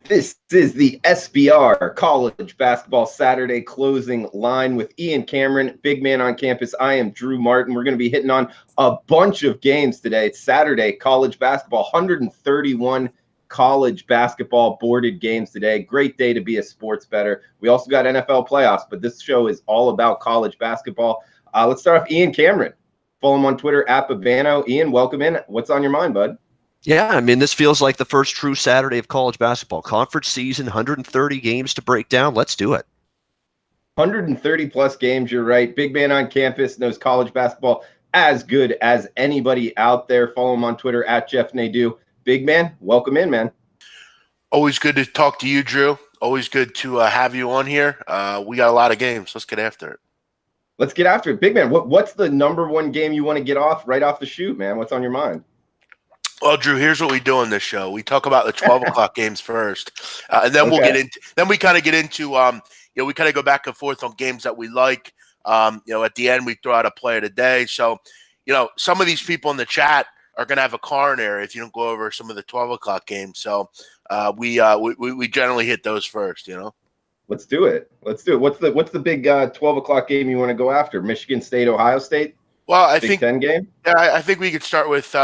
This is the SBR College Basketball Saturday closing line with Ian Cameron, big man on campus. I am Drew Martin. We're going to be hitting on a bunch of games today. It's Saturday, college basketball, 131 college basketball boarded games today. Great day to be a sports bettor. We also got NFL playoffs, but this show is all about college basketball. Let's start off Ian Cameron. Follow him on Twitter, @Pavano. Ian, welcome in. What's on your mind, bud? Yeah, I mean, this feels like the first true Saturday of college basketball. Conference season, 130 games to break down. Let's do it. 130-plus games, you're right. Big man on campus, knows college basketball as good as anybody out there. Follow him on Twitter, @JeffNadu. Big man, welcome in, man. Always good to talk to you, Drew. Always good to have you on here. We got a lot of games. Let's get after it. Let's get after it. Big man, what's the number one game you want to get off right off the shoot, man? What's on your mind? Well, Drew, here's what we do on this show. We talk about the 12 o'clock games first, and then we'll get into. Then we kind of get into. We kind of go back and forth on games that we like. At the end, we throw out a play of the day. So, some of these people in the chat are going to have a coronary if you don't go over some of the 12 o'clock games. So, we generally hit those first. Let's do it. What's the big 12 o'clock game you want to go after? Michigan State, Ohio State. Well, I Big think Ten game. Yeah, I think we could start with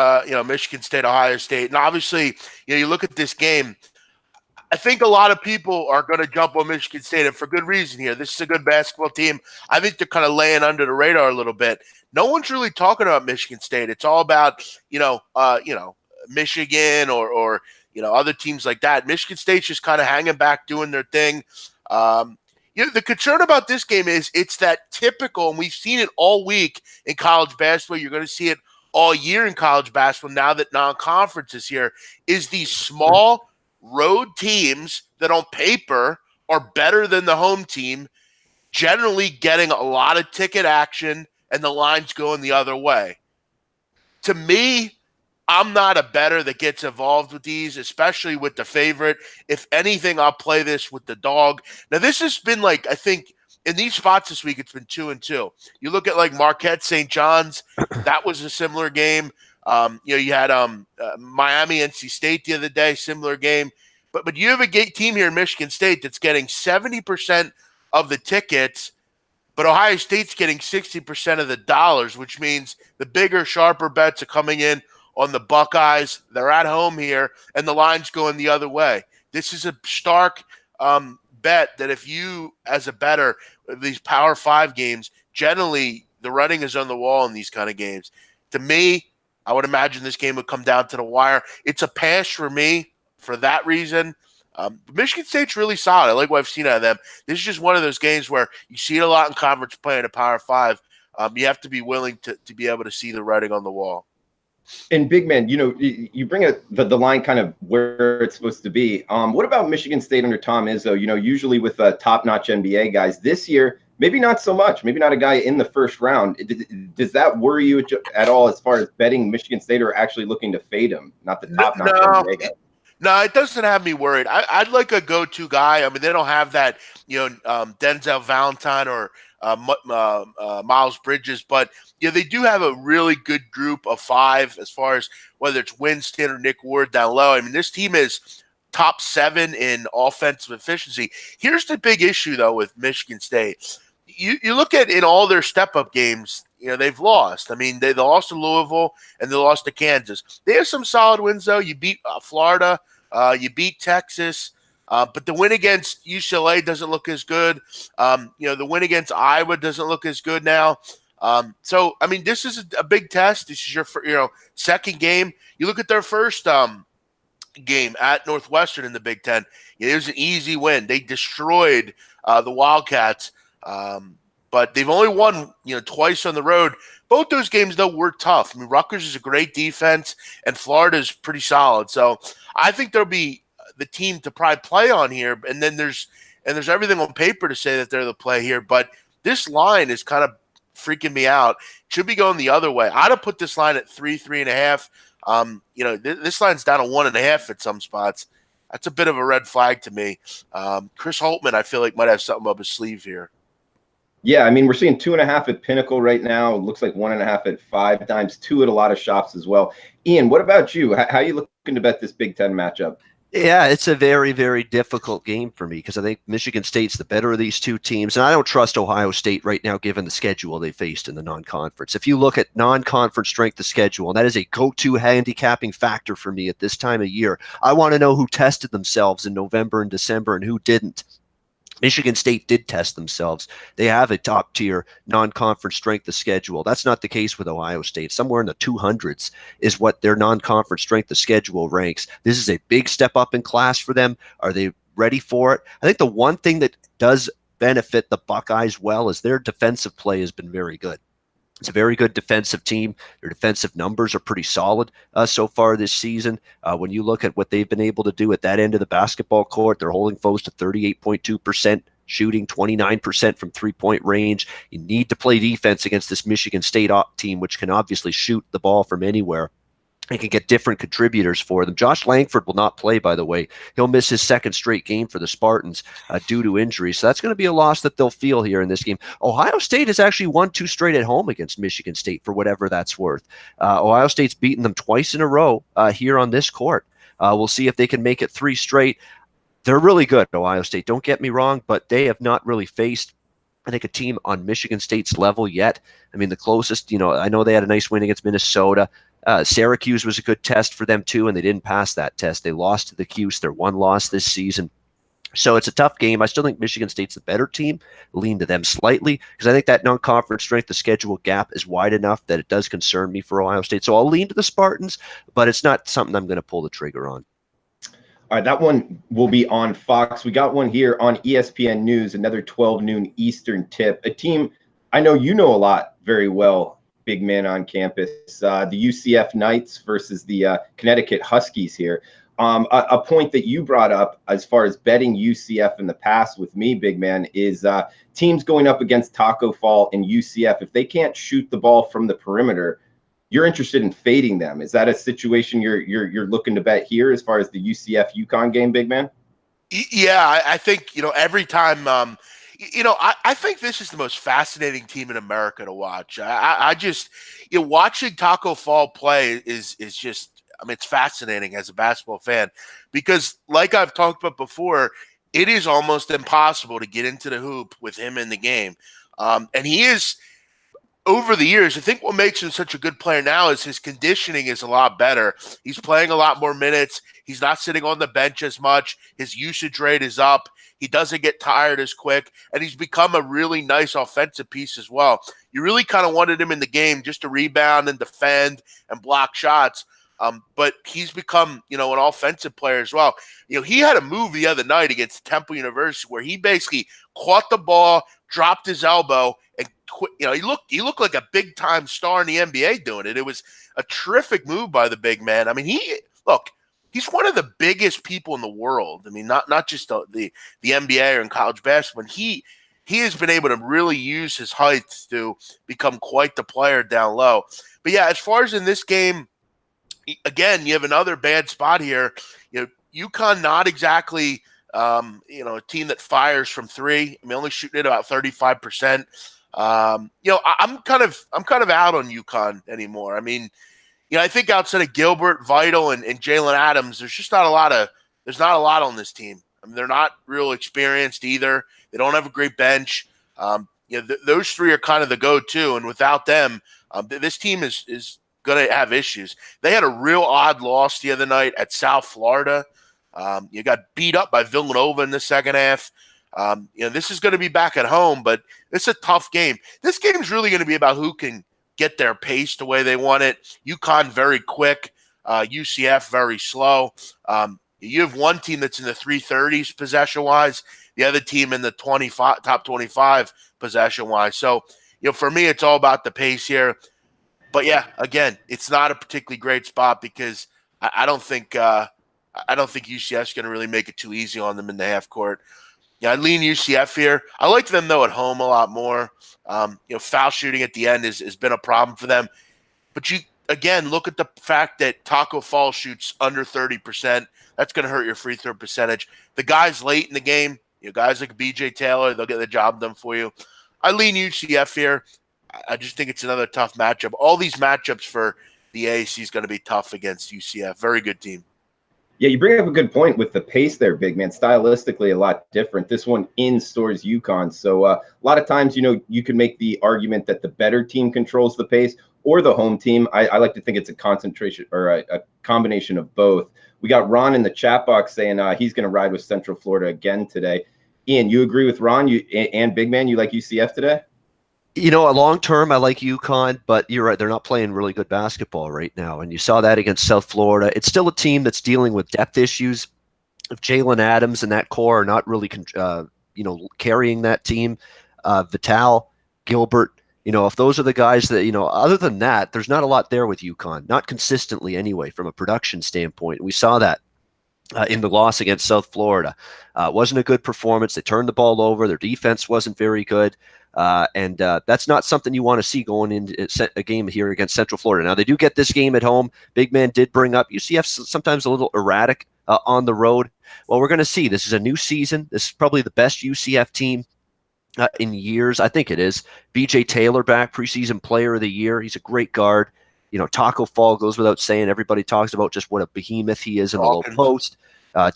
Michigan State, Ohio State, and obviously, you look at this game. I think a lot of people are going to jump on Michigan State, and for good reason here. This is a good basketball team. I think they're kind of laying under the radar a little bit. No one's really talking about Michigan State. It's all about Michigan or other teams like that. Michigan State's just kind of hanging back, doing their thing. The concern about this game is it's that typical, and we've seen it all week in college basketball. You're going to see it all year in college basketball now that non-conference is here, is these small road teams that on paper are better than the home team, generally getting a lot of ticket action and the lines going the other way. To me, I'm not a bettor that gets involved with these, especially with the favorite. If anything, I'll play this with the dog. Now, this has been I think in these spots this week, it's been 2-2. You look at Marquette, St. John's, that was a similar game. You had Miami, NC State the other day, similar game. But you have a team here in Michigan State that's getting 70% of the tickets, but Ohio State's getting 60% of the dollars, which means the bigger, sharper bets are coming in on the Buckeyes. They're at home here, and the line's going the other way. This is a stark bet that if you, as a bettor, these Power 5 games, generally the running is on the wall in these kind of games. To me, I would imagine this game would come down to the wire. It's a pass for me for that reason. Michigan State's really solid. I like what I've seen out of them. This is just one of those games where you see it a lot in conference play in a Power 5. You have to be willing to be able to see the writing on the wall. And big man, you bring the line kind of where it's supposed to be. What about Michigan State under Tom Izzo? Usually with top-notch NBA guys. This year, maybe not so much. Maybe not a guy in the first round. Does that worry you at all as far as betting Michigan State or actually looking to fade him? Not the top-notch NBA guy. No, it doesn't have me worried. I'd like a go-to guy. I mean, they don't have that, Denzel Valentine or Miles Bridges, but they do have a really good group of 5 as far as whether it's Winston or Nick Ward down low. I mean, this team is top 7 in offensive efficiency. Here's the big issue, though, with Michigan State. You look at in all their step-up games, they've lost. I mean, they lost to Louisville and they lost to Kansas. They have some solid wins, though. You beat Florida. You beat Texas. But the win against UCLA doesn't look as good. The win against Iowa doesn't look as good now. So, I mean, this is a big test. This is your second game. You look at their first game at Northwestern in the Big Ten. It was an easy win. They destroyed the Wildcats. But they've only won, twice on the road. Both those games, though, were tough. I mean, Rutgers is a great defense, and Florida is pretty solid. So I think there'll be the team to probably play on here. And then there's everything on paper to say that they're the play here. But this line is kind of freaking me out. Should be going the other way. I'd have put this line at 3.5. This line's down to 1.5 at some spots. That's a bit of a red flag to me. Chris Holtman, I feel like, might have something up his sleeve here. Yeah, I mean, we're seeing 2.5 at Pinnacle right now. It looks like 1.5 at 5 times, 2 at a lot of shops as well. Ian, what about you? How are you looking to bet this Big Ten matchup? Yeah, it's a very, very difficult game for me because I think Michigan State's the better of these two teams. And I don't trust Ohio State right now, given the schedule they faced in the non-conference. If you look at non-conference strength of schedule, and that is a go-to handicapping factor for me at this time of year, I want to know who tested themselves in November and December and who didn't. Michigan State did test themselves. They have a top tier non-conference strength of schedule. That's not the case with Ohio State. Somewhere in the 200s is what their non-conference strength of schedule ranks. This is a big step up in class for them. Are they ready for it? I think the one thing that does benefit the Buckeyes well is their defensive play has been very good. It's a very good defensive team. Their defensive numbers are pretty solid so far this season. When you look at what they've been able to do at that end of the basketball court, they're holding foes to 38.2%, shooting 29% from three-point range. You need to play defense against this Michigan State team, which can obviously shoot the ball from anywhere. They can get different contributors for them. Josh Langford will not play, by the way. He'll miss his second straight game for the Spartans due to injury. So that's going to be a loss that they'll feel here in this game. Ohio State has actually won 2 straight at home against Michigan State, for whatever that's worth. Ohio State's beaten them twice in a row here on this court. We'll see if they can make it 3 straight. They're really good, Ohio State. Don't get me wrong, but they have not really faced, I think, a team on Michigan State's level yet. I mean, the closest, I know they had a nice win against Minnesota. Syracuse was a good test for them too, and they didn't pass that test. They lost to the Cuse, their one loss this season. So it's a tough game. I still think Michigan State's the better team. Lean to them slightly because I think that non-conference strength of schedule gap is wide enough that it does concern me for Ohio State. So I'll lean to the Spartans, but it's not something I'm going to pull the trigger on. All right, that one will be on Fox. We got one here on ESPN News, another 12 noon Eastern tip. A team I know you know a lot very well, big man on campus, the UCF Knights versus the Connecticut Huskies here. A point that you brought up as far as betting UCF in the past with me, big man, is teams going up against Taco Fall and UCF. If they can't shoot the ball from the perimeter, you're interested in fading them. Is that a situation you're looking to bet here as far as the UCF UConn game, big man? Yeah, I think, every time, I think this is the most fascinating team in America to watch. I just, watching Taco Fall play is just, it's fascinating as a basketball fan because like I've talked about before, it is almost impossible to get into the hoop with him in the game. And he is, over the years, I think what makes him such a good player now is his conditioning is a lot better. He's playing a lot more minutes. He's not sitting on the bench as much. His usage rate is up. He doesn't get tired as quick, and he's become a really nice offensive piece as well. You really kind of wanted him in the game just to rebound and defend and block shots, but he's become, an offensive player as well. He had a move the other night against Temple University where he basically caught the ball, dropped his elbow, and he looked like a big time star in the NBA doing it. It was a terrific move by the big man. I mean, he's one of the biggest people in the world. I mean, not just the NBA or in college basketball. He has been able to really use his height to become quite the player down low. But yeah, as far as in this game, again, you have another bad spot here. UConn not exactly a team that fires from three. I mean, only shooting it about 35%. I'm kind of out on UConn anymore. I mean, I think outside of Gilbert, Vital, and Jalen Adams, there's not a lot on this team. I mean, they're not real experienced either. They don't have a great bench. Those three are kind of the go-to, and without them, this team is going to have issues. They had a real odd loss the other night at South Florida. You got beat up by Villanova in the second half. This is going to be back at home, but it's a tough game. This game is really going to be about who can get their pace the way they want it. UConn very quick, UCF very slow. You have one team that's in the 330s possession-wise, the other team in the top 25 possession-wise. So, for me, it's all about the pace here. But yeah, again, it's not a particularly great spot because I don't think UCF is going to really make it too easy on them in the half court. I lean UCF here. I like them, though, at home a lot more. Foul shooting at the end has been a problem for them. But you, again, look at the fact that Taco Fall shoots under 30%. That's going to hurt your free throw percentage. The guys late in the game, guys like BJ Taylor, they'll get the job done for you. I lean UCF here. I just think it's another tough matchup. All these matchups for the AAC is going to be tough against UCF. Very good team. Yeah, you bring up a good point with the pace there, big man. Stylistically, a lot different. This one in stores UConn. So a lot of times, you can make the argument that the better team controls the pace or the home team. I like to think it's a concentration or a combination of both. We got Ron in the chat box saying he's going to ride with Central Florida again today. Ian, you agree with Ron? You and big man, you like UCF today? Long term, I like UConn, but you're right. They're not playing really good basketball right now. And you saw that against South Florida. It's still a team that's dealing with depth issues. If Jalen Adams and that core are not really, carrying that team, Vital, Gilbert, if those are the guys that, other than that, there's not a lot there with UConn, not consistently anyway, from a production standpoint. We saw that in the loss against South Florida. It wasn't a good performance. They turned the ball over. Their defense wasn't very good. And that's not something you want to see going into a game here against Central Florida. Now, they do get this game at home. Big Man did bring up UCF sometimes a little erratic on the road. Well, we're going to see. This is a new season. This is probably the best UCF team in years. I think it is. BJ Taylor back, preseason player of the year. He's a great guard. Taco Fall goes without saying. Everybody talks about just what a behemoth he is in the low post.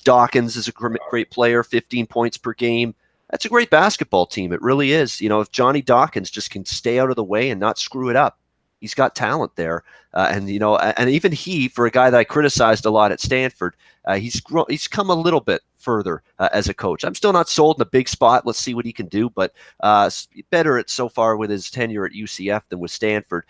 Dawkins is a great player, 15 points per game. That's a great basketball team. It really is. If Johnny Dawkins just can stay out of the way and not screw it up, he's got talent there. And even he, for a guy that I criticized a lot at Stanford, he's come a little bit further as a coach. I'm still not sold in a big spot. Let's see what he can do, but better at so far with his tenure at UCF than with Stanford.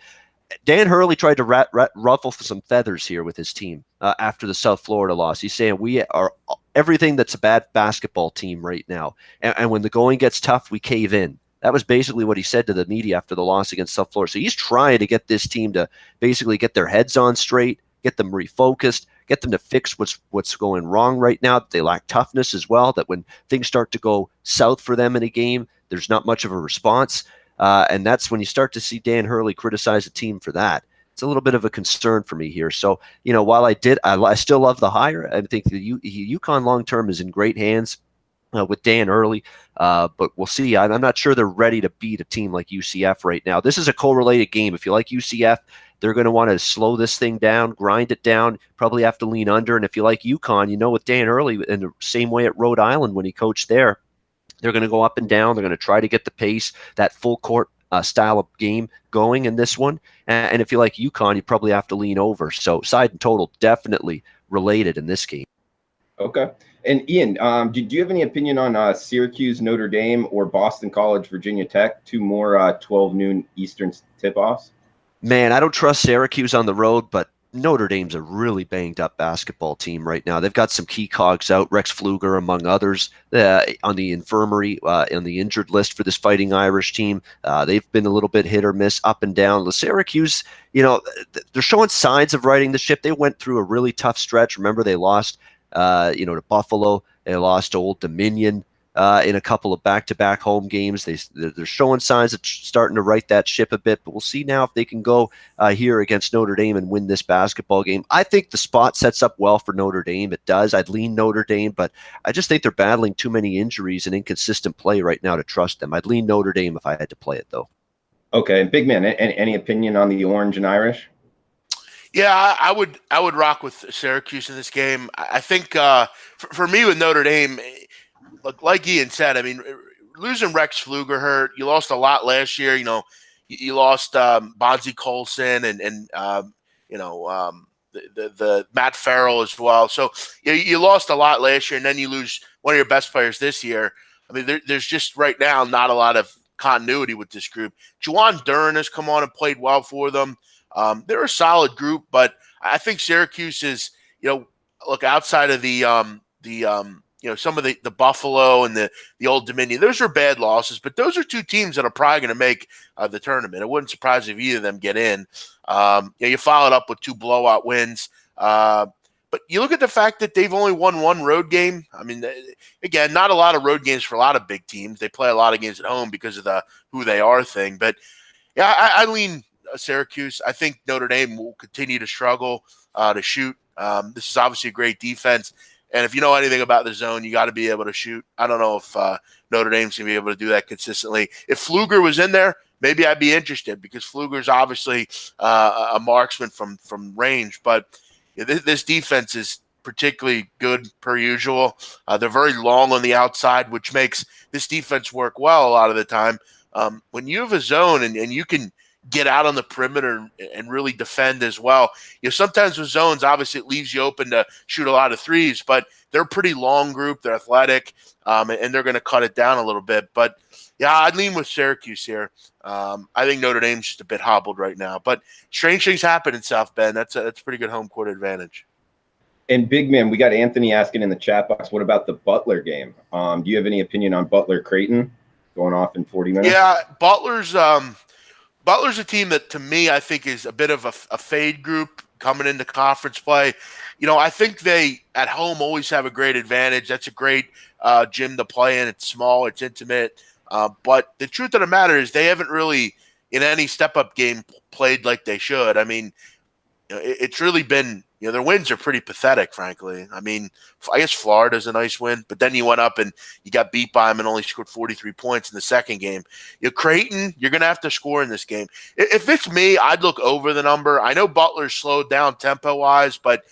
Dan Hurley tried to ruffle some feathers here with his team after the South Florida loss. He's saying we are everything that's a bad basketball team right now. And when the going gets tough, we cave in. That was basically what he said to the media after the loss against South Florida. So he's trying to get this team to basically get their heads on straight, get them refocused, get them to fix what's going wrong right now. They lack toughness as well, that when things start to go south for them in a game, there's not much of a response. And that's when you start to see Dan Hurley criticize a team for that. It's a little bit of a concern for me here. So, while I still love the hire. I think the UConn long-term is in great hands with Dan Hurley. But we'll see. I'm not sure they're ready to beat a team like UCF right now. This is a correlated game. If you like UCF, they're going to want to slow this thing down, grind it down, probably have to lean under. And if you like UConn, with Dan Hurley in the same way at Rhode Island when he coached there, they're going to go up and down. They're going to try to get the pace, that full court style of game going in this one. And if you like UConn, you probably have to lean over. So side and total definitely related in this game. Okay. And Ian, do you have any opinion on Syracuse, Notre Dame, or Boston College, Virginia Tech? Two more 12 noon Eastern tip-offs. Man, I don't trust Syracuse on the road, but Notre Dame's a really banged up basketball team right now. They've got some key cogs out, Rex Pfluger among others, on the infirmary, on the injured list for this Fighting Irish team. They've been a little bit hit or miss, up and down. The Syracuse, they're showing signs of righting the ship. They went through a really tough stretch. Remember, they lost, to Buffalo. They lost to Old Dominion in a couple of back-to-back home games. They're showing signs of starting to right that ship a bit, but we'll see now if they can go here against Notre Dame and win this basketball game. I think the spot sets up well for Notre Dame. It does. I'd lean Notre Dame, but I just think they're battling too many injuries and inconsistent play right now to trust them. I'd lean Notre Dame if I had to play it, though. Okay. Big man, any opinion on the Orange and Irish? Yeah, I would rock with Syracuse in this game. I think for me with Notre Dame, like Ian said, I mean, losing Rex Pfluger hurt. You lost a lot last year. You lost Bonzi Colson and the Matt Farrell as well. So you lost a lot last year, and then you lose one of your best players this year. I mean, there's just right now not a lot of continuity with this group. Juwan Duran has come on and played well for them. They're a solid group, but I think Syracuse is, look, outside of some of the Buffalo and the Old Dominion, those are bad losses, but those are two teams that are probably going to make the tournament. It wouldn't surprise if either of them get in. You followed up with two blowout wins. But you look at the fact that they've only won one road game. I mean, again, not a lot of road games for a lot of big teams. They play a lot of games at home because of the who they are thing. But, yeah, I lean Syracuse. I think Notre Dame will continue to struggle to shoot. This is obviously a great defense. And if you know anything about the zone, you got to be able to shoot. I don't know if Notre Dame's going to be able to do that consistently. If Pfluger was in there, maybe I'd be interested because Pfluger's obviously a marksman from range. But this defense is particularly good per usual. They're very long on the outside, which makes this defense work well a lot of the time. When you have a zone and you can get out on the perimeter and really defend as well, sometimes with zones, obviously it leaves you open to shoot a lot of threes, but they're a pretty long group. They're athletic, and they're going to cut it down a little bit. But, yeah, I'd lean with Syracuse here. I think Notre Dame's just a bit hobbled right now. But strange things happen in South Bend. That's a pretty good home court advantage. And big man, we got Anthony asking in the chat box, what about the Butler game? Do you have any opinion on Butler Creighton going off in 40 minutes? Yeah, Butler's a team that, to me, I think is a bit of a fade group coming into conference play. I think they, at home, always have a great advantage. That's a great gym to play in. It's small. It's intimate. But the truth of the matter is they haven't really, in any step-up game, played like they should. I mean, it's really been – their wins are pretty pathetic, frankly. I mean, I guess Florida's a nice win, but then you went up and you got beat by them and only scored 43 points in the second game. Creighton, you're going to have to score in this game. If it's me, I'd look over the number. I know Butler's slowed down tempo-wise, but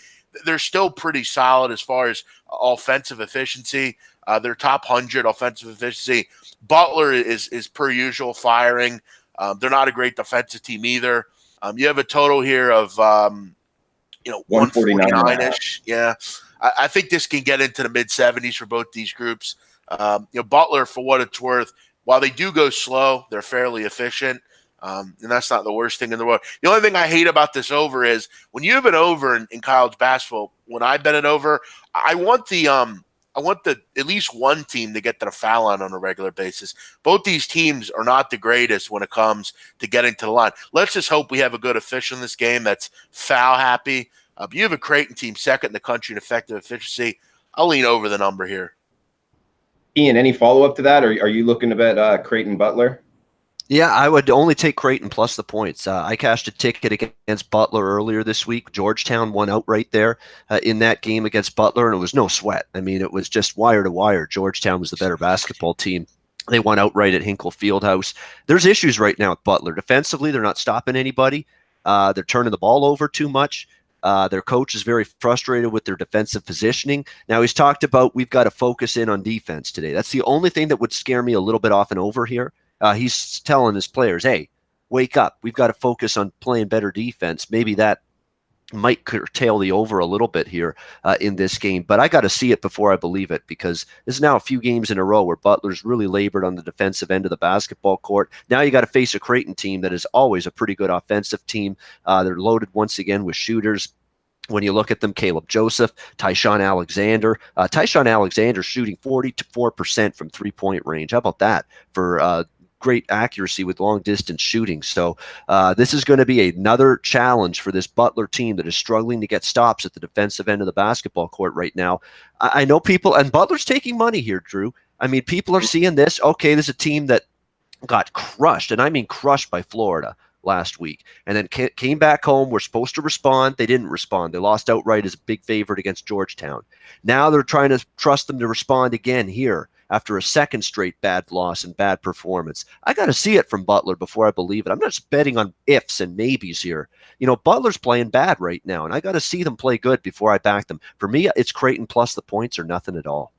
they're still pretty solid as far as offensive efficiency. Their top 100 offensive efficiency. Butler is per usual firing. They're not a great defensive team either. You have a total here of 149-ish. Yeah. I think this can get into the mid-70s for both these groups. Butler, for what it's worth, while they do go slow, they're fairly efficient. And that's not the worst thing in the world. The only thing I hate about this over is when you have an over in college basketball, when I bet it over, I want at least one team to get to the foul line on a regular basis. Both these teams are not the greatest when it comes to getting to the line. Let's just hope we have a good official in this game that's foul happy. You have a Creighton team second in the country in effective efficiency. I'll lean over the number here. Ian, any follow-up to that? Or are you looking to bet Creighton Butler? Yeah, I would only take Creighton plus the points. I cashed a ticket against Butler earlier this week. Georgetown won outright there in that game against Butler, and it was no sweat. I mean, it was just wire to wire. Georgetown was the better basketball team. They won outright at Hinkle Fieldhouse. There's issues right now with Butler. Defensively, they're not stopping anybody. They're turning the ball over too much. Their coach is very frustrated with their defensive positioning. Now, he's talked about we've got to focus in on defense today. That's the only thing that would scare me a little bit off and over here. He's telling his players, hey, wake up. We've got to focus on playing better defense. Maybe that might curtail the over a little bit here in this game. But I got to see it before I believe it, because this is now a few games in a row where Butler's really labored on the defensive end of the basketball court. Now you got to face a Creighton team that is always a pretty good offensive team. They're loaded once again with shooters. When you look at them, Caleb Joseph, Tyshawn Alexander. Tyshawn Alexander shooting 44% from three-point range. How about that for great accuracy with long-distance shooting? So this is going to be another challenge for this Butler team that is struggling to get stops at the defensive end of the basketball court right now. I know people, and Butler's taking money here, Drew. I mean, people are seeing this. Okay, this is a team that got crushed, and I mean crushed by Florida last week, and then came back home. We're supposed to respond. They didn't respond. They lost outright as a big favorite against Georgetown. Now they're trying to trust them to respond again here after a second straight bad loss and bad performance. I got to see it from Butler before I believe it. I'm not just betting on ifs and maybes here. Butler's playing bad right now, and I got to see them play good before I back them. For me, it's Creighton plus the points or nothing at all.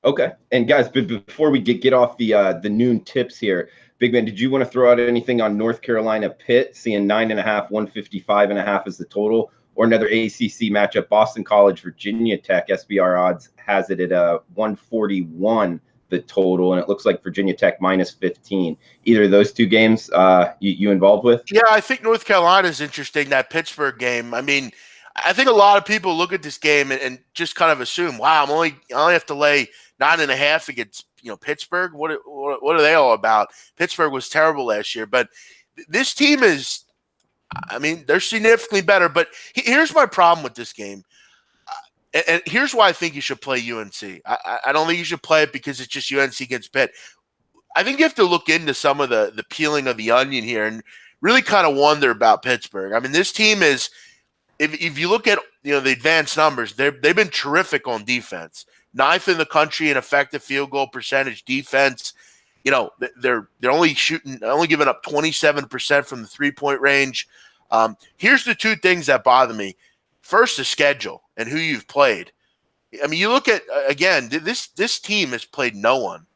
Okay. And guys, before we get off the noon tips here, Big Man, did you want to throw out anything on North Carolina Pitt, seeing 9.5, 155.5 as the total, or another ACC matchup, Boston College, Virginia Tech? SBR odds has it at 141 the total, and it looks like Virginia Tech minus 15. Either of those two games you involved with? Yeah, I think North Carolina is interesting, that Pittsburgh game. I mean, I think a lot of people look at this game and just kind of assume, wow, I only have to lay 9.5 against Pittsburgh. What are they all about? Pittsburgh was terrible last year, but this team is, I mean, they're significantly better. But here's my problem with this game, and here's why I think you should play UNC. I don't think you should play it because it's just UNC against Pitt. I think you have to look into some of the peeling of the onion here and really kind of wonder about Pittsburgh. I mean, this team is, if you look at the advanced numbers, they've been terrific on defense. 9th in the country in effective field goal percentage defense. They're only giving up 27% from the 3-point range. Here's the two things that bother me. First, the schedule and who you've played. I mean, you look at again, this team has played no one.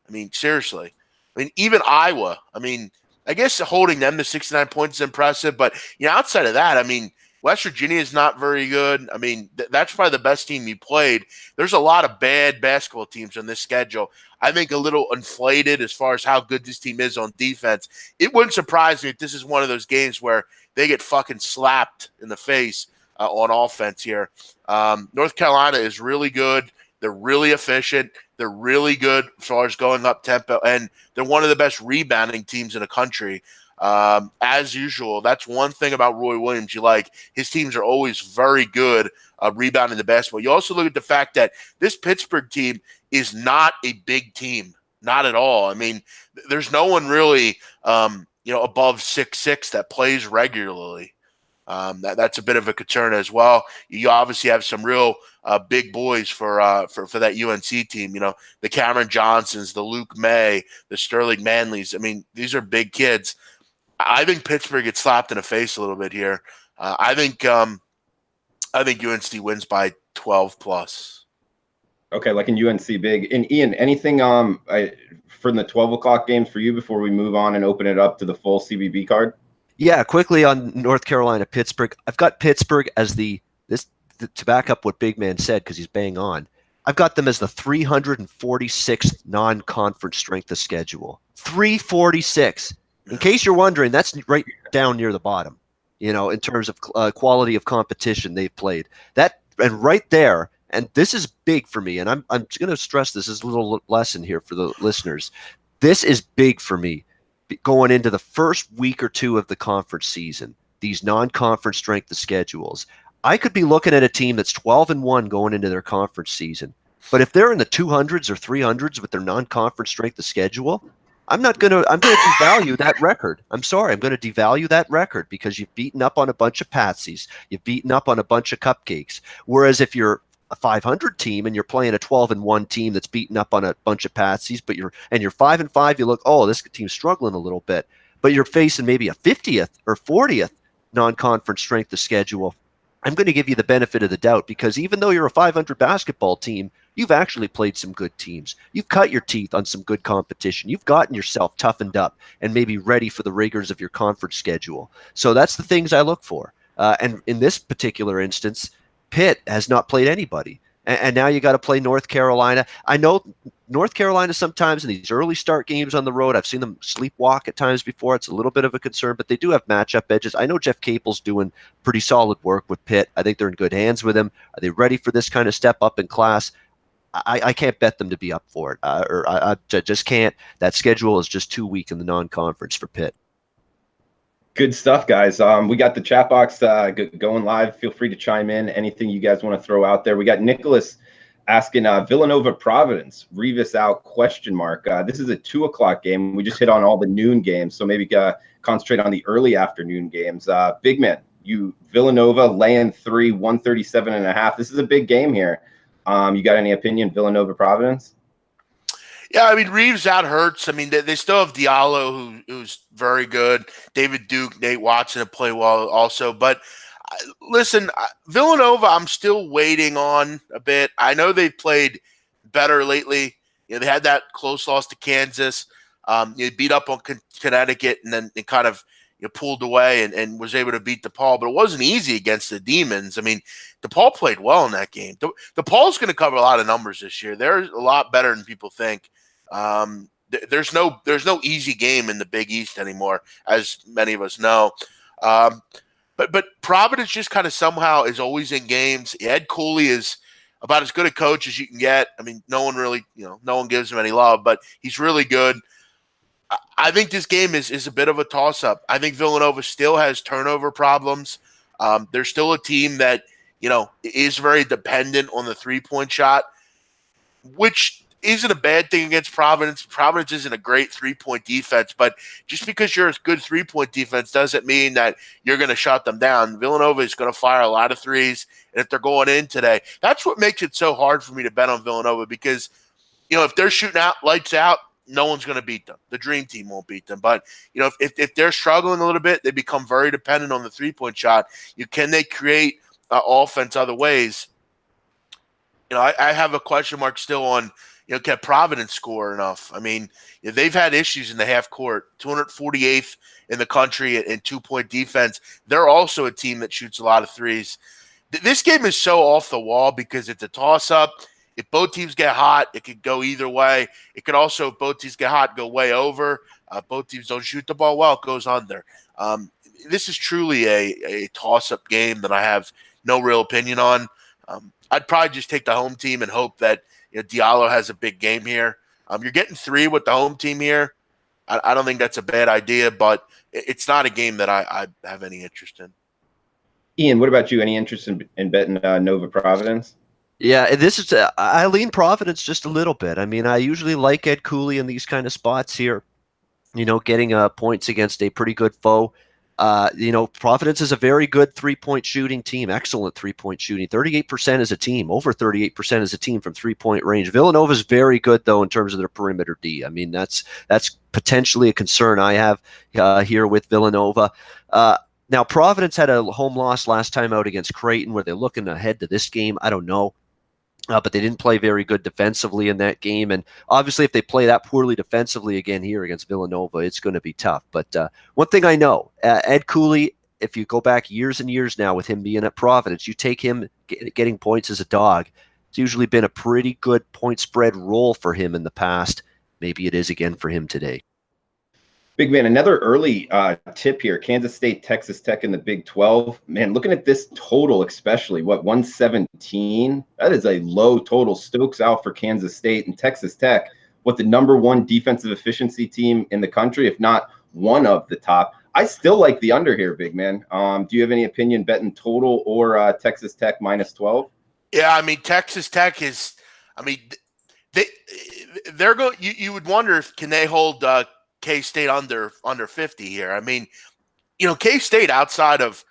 I mean, seriously. I mean, even Iowa. I mean, I guess holding them to 69 points is impressive, but outside of that, I mean, West Virginia is not very good. I mean, that's probably the best team you played. There's a lot of bad basketball teams on this schedule. I think a little inflated as far as how good this team is on defense. It wouldn't surprise me if this is one of those games where they get fucking slapped in the face on offense here. North Carolina is really good. They're really efficient. They're really good as far as going up tempo, and they're one of the best rebounding teams in the country. As usual, that's one thing about Roy Williams. His teams are always very good rebounding the basketball. You also look at the fact that this Pittsburgh team is not a big team, not at all. I mean, there's no one really, above 6'6" that plays regularly. That's a bit of a concern as well. You obviously have some real big boys for that UNC team. The Cameron Johnsons, the Luke May, the Sterling Manleys. I mean, these are big kids. I think Pittsburgh gets slapped in the face a little bit here. I think UNC wins by 12 plus. Okay, like in UNC big. And Ian, anything from the 12 o'clock games for you before we move on and open it up to the full CBB card? Yeah, quickly on North Carolina, Pittsburgh. I've got Pittsburgh as to back up what Big Man said, because he's bang on. I've got them as the 346th non-conference strength of schedule. 346. In case you're wondering, that's right down near the bottom, in terms of quality of competition they've played. That, and right there, and this is big for me, and I'm going to stress this as a little lesson here for the listeners. This is big for me going into the first week or two of the conference season, these non-conference strength of schedules. I could be looking at a team that's 12-1 going into their conference season, but if they're in the 200s or 300s with their non-conference strength of schedule, I'm going to devalue that record. I'm sorry. I'm going to devalue that record because you've beaten up on a bunch of patsies. You've beaten up on a bunch of cupcakes. Whereas if you're a 500 team and you're playing a 12-1 team that's beaten up on a bunch of patsies, but you're 5-5, you look, oh, this team's struggling a little bit, but you're facing maybe a 50th or 40th non-conference strength of schedule. I'm going to give you the benefit of the doubt, because even though you're a 500 basketball team, you've actually played some good teams. You've cut your teeth on some good competition. You've gotten yourself toughened up and maybe ready for the rigors of your conference schedule. So that's the things I look for. And in this particular instance, Pitt has not played anybody. And now you got to play North Carolina. I know North Carolina sometimes in these early start games on the road, I've seen them sleepwalk at times before. It's a little bit of a concern, but they do have matchup edges. I know Jeff Capel's doing pretty solid work with Pitt. I think they're in good hands with him. Are they ready for this kind of step up in class? I can't bet them to be up for it, or I just can't. That schedule is just too weak in the non-conference for Pitt. Good stuff, guys. We got the chat box going live. Feel free to chime in. Anything you guys want to throw out there. We got Nicholas asking Villanova Providence, Revis out, ? This is a 2 o'clock game. We just hit on all the noon games, so maybe concentrate on the early afternoon games. Big Man, Villanova laying 3, 137.5. This is a big game here. You got any opinion, Villanova Providence? Yeah, I mean, Reeves out hurts. I mean, they still have Diallo, who's very good. David Duke, Nate Watson have played well also. But listen, Villanova, I'm still waiting on a bit. I know they've played better lately. They had that close loss to Kansas. They beat up on Connecticut, and then it kind of pulled away and was able to beat DePaul. But it wasn't easy against the Demons. I mean, DePaul played well in that game. DePaul's going to cover a lot of numbers this year. They're a lot better than people think. There's no easy game in the Big East anymore, as many of us know. But Providence just kind of somehow is always in games. Ed Cooley is about as good a coach as you can get. I mean, no one really, no one gives him any love, but he's really good. I think this game is a bit of a toss-up. I think Villanova still has turnover problems. They're still a team that, is very dependent on the three-point shot, which isn't a bad thing against Providence. Providence isn't a great three-point defense, but just because you're a good three-point defense doesn't mean that you're going to shut them down. Villanova is going to fire a lot of threes, and if they're going in today, that's what makes it so hard for me to bet on Villanova, because, if they're shooting out, lights out, no one's going to beat them. The dream team won't beat them. But, if they're struggling a little bit, they become very dependent on the three-point shot. Can they create offense other ways? I have a question mark still on, can Providence score enough? I mean, they've had issues in the half court, 248th in the country in 2-point defense. They're also a team that shoots a lot of threes. This game is so off the wall because it's a toss-up. If both teams get hot, it could go either way. It could also, if both teams get hot, go way over. Both teams don't shoot the ball well, it goes under. This is truly a toss-up game that I have no real opinion on. I'd probably just take the home team and hope that Diallo has a big game here. You're getting 3 with the home team here. I don't think that's a bad idea, but it's not a game that I have any interest in. Ian, what about you? Any interest in betting Nova Providence? Yeah, this is I lean Providence just a little bit. I mean, I usually like Ed Cooley in these kind of spots here. Getting points against a pretty good foe. Providence is a very good 3-point shooting team, excellent 3-point shooting, 38% as a team, over 38% as a team from 3-point range. Villanova is very good, though, in terms of their perimeter D. I mean, that's potentially a concern I have here with Villanova. Now, Providence had a home loss last time out against Creighton. Were they looking ahead to this game? I don't know. But they didn't play very good defensively in that game. And obviously, if they play that poorly defensively again here against Villanova, it's going to be tough. But one thing I know, Ed Cooley, if you go back years and years now with him being at Providence, you take him getting points as a dog. It's usually been a pretty good point spread role for him in the past. Maybe it is again for him today. Big man, another early tip here. Kansas State, Texas Tech in the Big 12. Man, looking at this total especially, 117? That is a low total. Stokes out for Kansas State, and Texas Tech, the number 1 defensive efficiency team in the country, if not one of the top. I still like the under here, big man. Do you have any opinion betting total or Texas Tech minus 12? Yeah, I mean, Texas Tech is – I mean, they're going – you would wonder if can they hold K-State under 50 here. I mean, K-State outside of,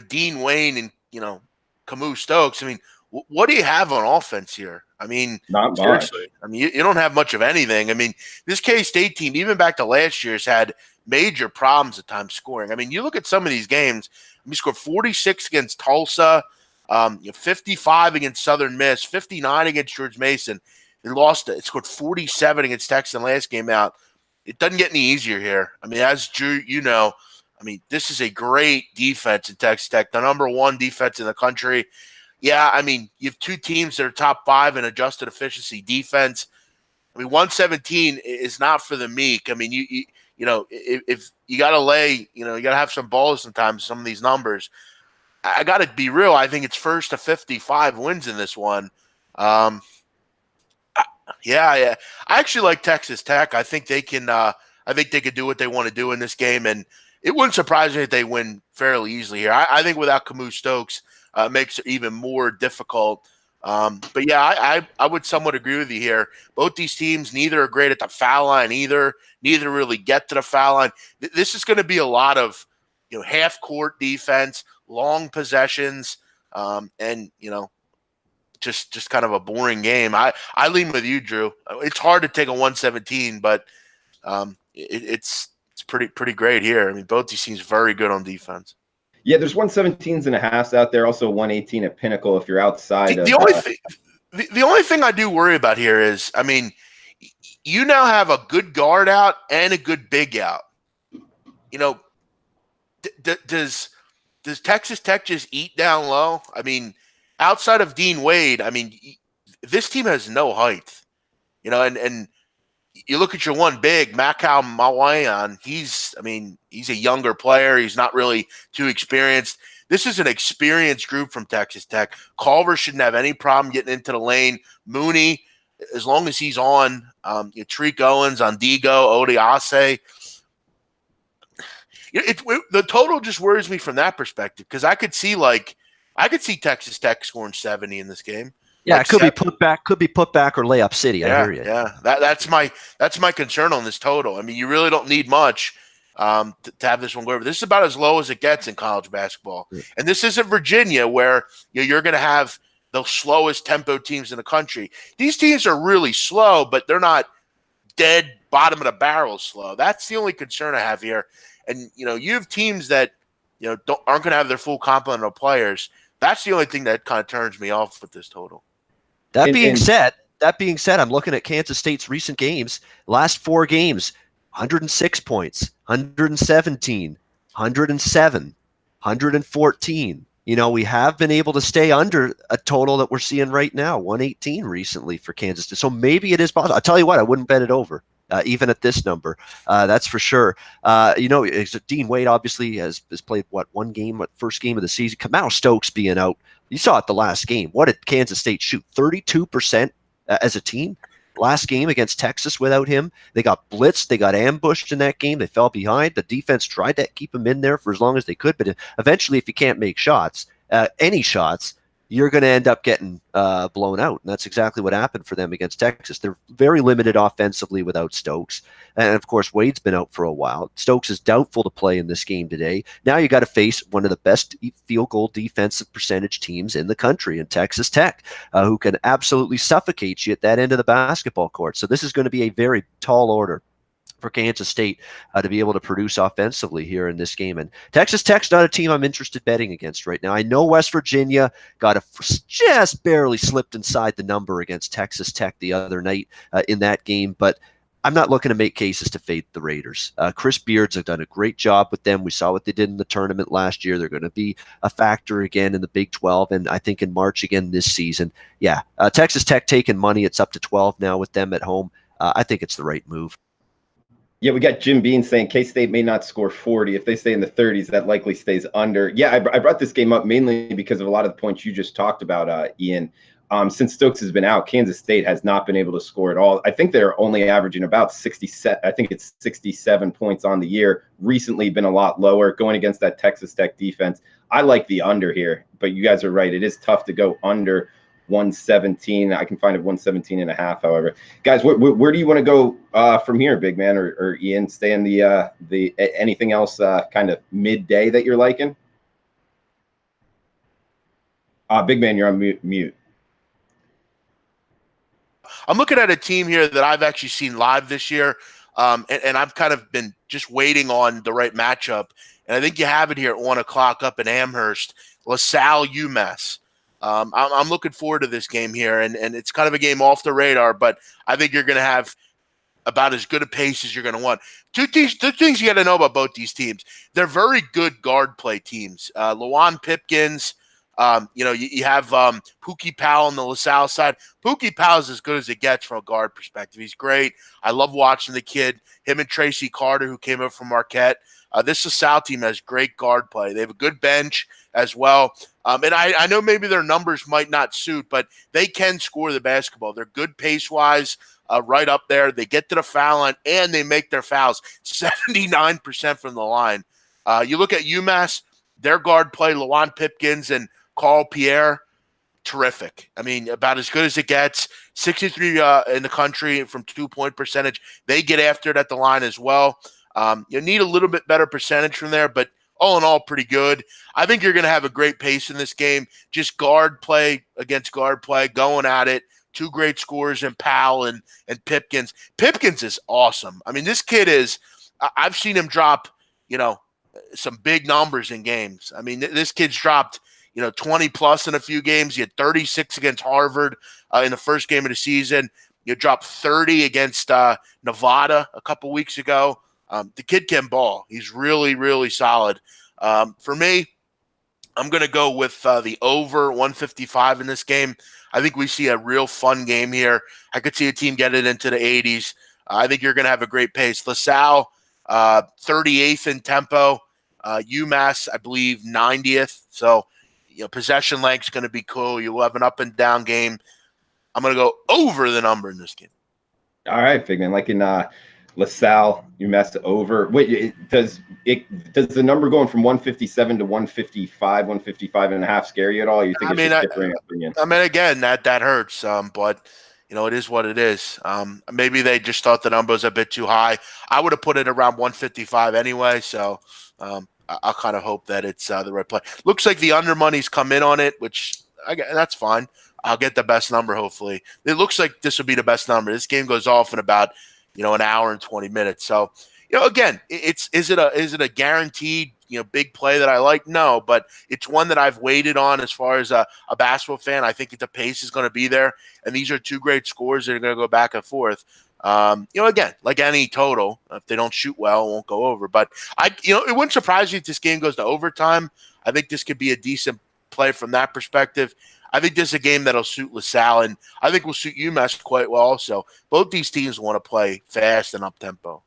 Dean Wayne and, Camus Stokes, I mean, what do you have on offense here? I mean, not seriously. much. I mean, you don't have much of anything. I mean, this K-State team, even back to last year, has had major problems at times scoring. I mean, you look at some of these games, we scored 46 against Tulsa, 55 against Southern Miss, 59 against George Mason. They lost it. It scored 47 against Texas last game out. It doesn't get any easier here. I mean, as Drew, I mean, this is a great defense in Texas Tech, the number 1 defense in the country. Yeah, I mean, you have 2 teams that are top 5 in adjusted efficiency defense. I mean, 117 is not for the meek. I mean, if you got to lay, you got to have some balls sometimes, some of these numbers. I got to be real. I think it's first to 55 wins in this one. Yeah. I actually like Texas Tech. I think they can. I think they could do what they want to do in this game, and it wouldn't surprise me if they win fairly easily here. I think without Camus Stokes, it makes it even more difficult. But yeah, I would somewhat agree with you here. Both these teams, neither are great at the foul line either. Neither really get to the foul line. This is going to be a lot of half court defense, long possessions, and just kind of a boring game. I lean with you, Drew. It's hard to take a 117, but it's pretty great here. I mean, both these teams very good on defense. Yeah, there's 117s and a half out there. Also 118 at Pinnacle if you're outside. The only thing I do worry about here is, I mean, you now have a good guard out and a good big out. Does Texas Tech just eat down low? I mean, outside of Dean Wade, I mean, this team has no height, and you look at your one big, Macau Mawayan, he's a younger player. He's not really too experienced. This is an experienced group from Texas Tech. Culver shouldn't have any problem getting into the lane. Mooney, as long as he's on, Tariq Owens, Ondigo, Odiase. The total just worries me from that perspective because I could see Texas Tech scoring 70 in this game. Yeah, it could be put back or layup city. Yeah, I hear you. Yeah, that's my concern on this total. I mean, you really don't need much to have this one go over. This is about as low as it gets in college basketball, and this isn't Virginia where you're going to have the slowest tempo teams in the country. These teams are really slow, but they're not dead bottom of the barrel slow. That's the only concern I have here. And you have teams that aren't going to have their full complement of players. That's the only thing that kind of turns me off with this total. That being said, I'm looking at Kansas State's recent games. Last 4 games, 106 points, 117, 107, 114. We have been able to stay under a total that we're seeing right now, 118 recently for Kansas State. So maybe it is possible. I'll tell you what, I wouldn't bet it over. Even at this number, that's for sure. Dean Wade obviously has played one game, first game of the season. Kamau Stokes being out, you saw it the last game. What did Kansas State shoot? 32% as a team. Last game against Texas without him, they got blitzed, they got ambushed in that game, they fell behind. The defense tried to keep him in there for as long as they could, but eventually, if you can't make shots, any shots, you're going to end up getting blown out. And that's exactly what happened for them against Texas. They're very limited offensively without Stokes. And, of course, Wade's been out for a while. Stokes is doubtful to play in this game today. Now you got to face one of the best field goal defensive percentage teams in the country in Texas Tech, who can absolutely suffocate you at that end of the basketball court. So this is going to be a very tall order for Kansas State to be able to produce offensively here in this game. And Texas Tech's not a team I'm interested betting against right now. I know West Virginia just barely slipped inside the number against Texas Tech the other night in that game, but I'm not looking to make cases to fade the Raiders. Chris Beards have done a great job with them. We saw what they did in the tournament last year. They're going to be a factor again in the Big 12, and I think in March again this season. Yeah, Texas Tech taking money. It's up to 12 now with them at home. I think it's the right move. Yeah, we got Jim Bean saying K-State may not score 40. If they stay in the 30s, that likely stays under. Yeah, I brought this game up mainly because of a lot of the points you just talked about, Ian. Since Stokes has been out, Kansas State has not been able to score at all. I think they're only averaging about 67. I think it's 67 points on the year. Recently been a lot lower going against that Texas Tech defense. I like the under here, but you guys are right. It is tough to go under 117. I can find it 117.5. However, guys, where do you want to go from here, big man, or Ian? Stay in the anything else kind of midday that you're liking? Big man, you're on mute. I'm looking at a team here that I've actually seen live this year, and I've kind of been just waiting on the right matchup. And I think you have it here at 1 o'clock up in Amherst, LaSalle, UMass. I'm looking forward to this game here, and it's kind of a game off the radar, but I think you're going to have about as good a pace as you're going to want. Two things you got to know about both these teams. They're very good guard play teams. Lawan Pipkins, you have Pookie Powell on the LaSalle side. Pookie Powell's as good as it gets from a guard perspective. He's great. I love watching the kid. Him and Tracy Carter, who came up from Marquette. This LaSalle team has great guard play. They have a good bench as well. And I know maybe their numbers might not suit, but they can score the basketball. They're good pace-wise, right up there. They get to the foul line, and they make their fouls 79% from the line. You look at UMass, their guard play, Lawan Pipkins and Carl Pierre, terrific. I mean, about as good as it gets. 63 in the country from 2-point percentage. They get after it at the line as well. You need a little bit better percentage from there, but all in all, pretty good. I think you're going to have a great pace in this game. Just guard play against guard play, going at it. Two great scorers in Powell and Pipkins. Pipkins is awesome. I mean, this kid is – I've seen him drop, some big numbers in games. I mean, this kid's dropped, 20-plus in a few games. He had 36 against Harvard in the first game of the season. You dropped 30 against Nevada a couple weeks ago. The kid can ball. He's really, really solid. For me, I'm going to go with the over 155 in this game. I think we see a real fun game here. I could see a team get it into the 80s. I think you're going to have a great pace. LaSalle, 38th in tempo. UMass, I believe, 90th. So, possession length is going to be cool. You'll have an up and down game. I'm going to go over the number in this game. All right, Figman. Like in LaSalle, UMass over. Wait, does the number going from 157 to 155, 155.5 scare you at all? You think it's just differing opinion? I mean, again, that hurts. But it is what it is. Maybe they just thought the number was a bit too high. I would have put it around 155 anyway. So I'll kind of hope that it's the right play. Looks like the under money's come in on it, which that's fine. I'll get the best number. Hopefully, it looks like this will be the best number. This game goes off in about an hour and 20 minutes. So, again, is it a guaranteed big play that I like? No, but it's one that I've waited on as far as a basketball fan. I think that the pace is going to be there, and these are two great scores that are going to go back and forth. Again, like any total, if they don't shoot well, it won't go over. But it wouldn't surprise me if this game goes to overtime. I think this could be a decent play from that perspective. I think this is a game that'll suit LaSalle, and I think will suit UMass quite well also. Both these teams want to play fast and up-tempo.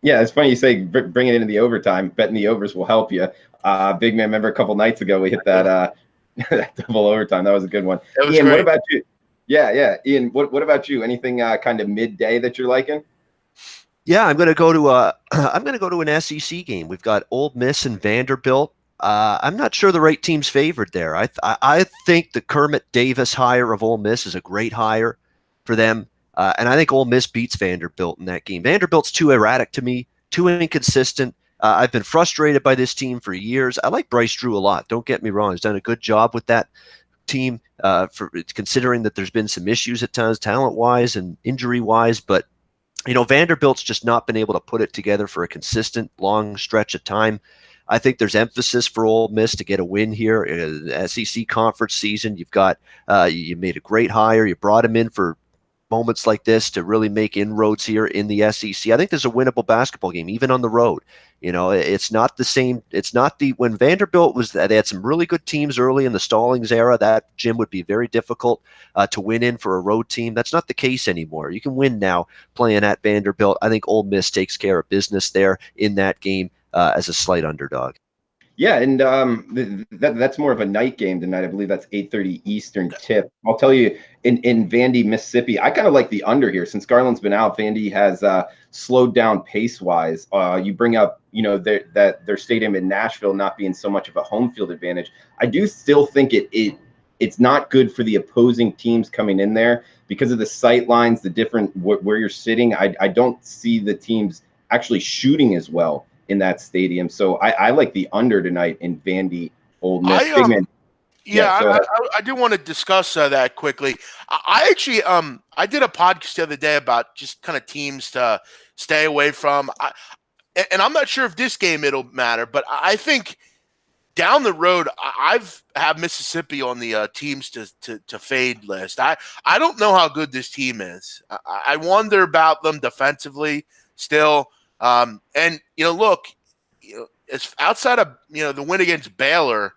Yeah, it's funny you say bring it into the overtime. Betting the overs will help you. Big man, remember a couple nights ago we hit that that double overtime. That was a good one. Ian, great. What about you? Yeah. Ian, what about you? Anything kind of midday that you're liking? Yeah, I'm going to go to an SEC game. We've got Ole Miss and Vanderbilt. I'm not sure the right team's favored there. I think the Kermit Davis hire of Ole Miss is a great hire for them, and I think Ole Miss beats Vanderbilt in that game. Vanderbilt's too erratic to me, too inconsistent. I've been frustrated by this team for years. I like Bryce Drew a lot. Don't get me wrong; he's done a good job with that team, for considering that there's been some issues at times, talent-wise and injury-wise, but. Vanderbilt's just not been able to put it together for a consistent long stretch of time. I think there's emphasis for Ole Miss to get a win here in the SEC conference season. You've got you made a great hire. You brought him in for moments like this to really make inroads here in the SEC. I think there's a winnable basketball game, even on the road. It's not the same. It's not when Vanderbilt they had some really good teams early in the Stallings era. That gym would be very difficult to win in for a road team. That's not the case anymore. You can win now playing at Vanderbilt. I think Ole Miss takes care of business there in that game as a slight underdog. Yeah, and that's more of a night game tonight. I believe that's 8:30 Eastern tip. I'll tell you, in Vandy, Mississippi, I kind of like the under here. Since Garland's been out, Vandy has slowed down pace-wise. You bring up, their stadium in Nashville not being so much of a home field advantage. I do still think it's not good for the opposing teams coming in there because of the sight lines, the different where you're sitting. I don't see the teams actually shooting as well in that stadium. So I like the under tonight in Vandy, Ole Miss. I do want to discuss that quickly. I actually I did a podcast the other day about just kind of teams to stay away from. And I'm not sure if this game it'll matter, but I think down the road I've have Mississippi on the teams to fade list. I don't know how good this team is. I wonder about them defensively still. Look, it's outside of, the win against Baylor.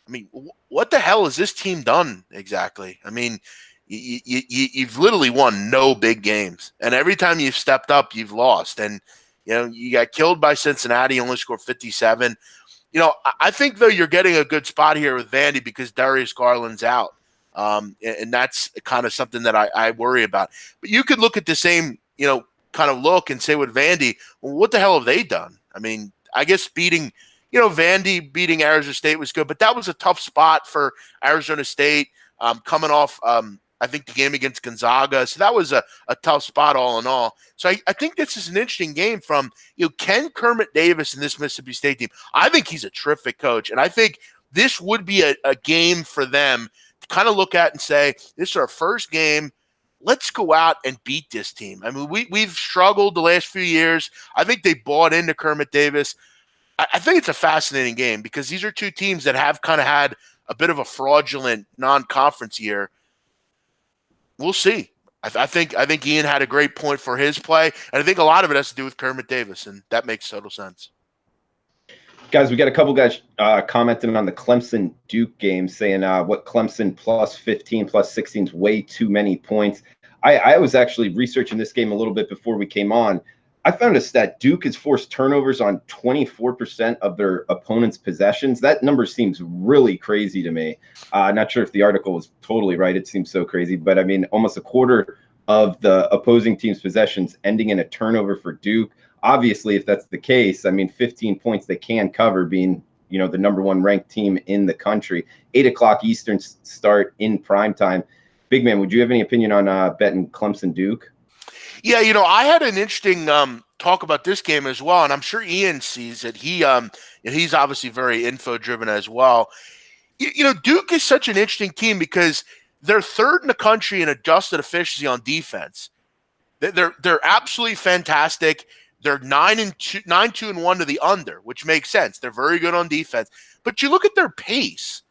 I mean, what the hell has this team done exactly? I mean, you've literally won no big games, and every time you've stepped up, you've lost. And, you got killed by Cincinnati, only scored 57. I think, though, you're getting a good spot here with Vandy because Darius Garland's out. And that's kind of something that I worry about. But you could look at the same, kind of look and say with Vandy, well, what the hell have they done? I mean, I guess Vandy beating Arizona State was good, but that was a tough spot for Arizona State coming off, I think, the game against Gonzaga. So that was a tough spot all in all. So I think this is an interesting game from, Ken Kermit Davis and this Mississippi State team. I think he's a terrific coach, and I think this would be a game for them to kind of look at and say, this is our first game. Let's go out and beat this team. I mean, we've struggled the last few years. I think they bought into Kermit Davis. I think it's a fascinating game because these are two teams that have kind of had a bit of a fraudulent non-conference year. We'll see. I think Ian had a great point for his play, and I think a lot of it has to do with Kermit Davis, and that makes total sense. Guys, we got a couple guys commenting on the Clemson-Duke game, saying what Clemson plus 15, plus 16 is way too many points. I was actually researching this game a little bit before we came on. I found a stat. Duke has forced turnovers on 24% of their opponents' possessions. That number seems really crazy to me. Not sure if the article was totally right. It seems so crazy. But, I mean, almost a quarter of the opposing team's possessions ending in a turnover for Duke. Obviously, if that's the case, I mean, 15 points they can cover being, the number one ranked team in the country. 8 o'clock Eastern start in primetime. Big man, would you have any opinion on betting Clemson-Duke? Yeah, I had an interesting talk about this game as well, and I'm sure Ian sees it. He's obviously very info-driven as well. Duke is such an interesting team because they're third in the country in adjusted efficiency on defense. They're absolutely fantastic. They're 9-2-1 to the under, which makes sense. They're very good on defense. But you look at their pace.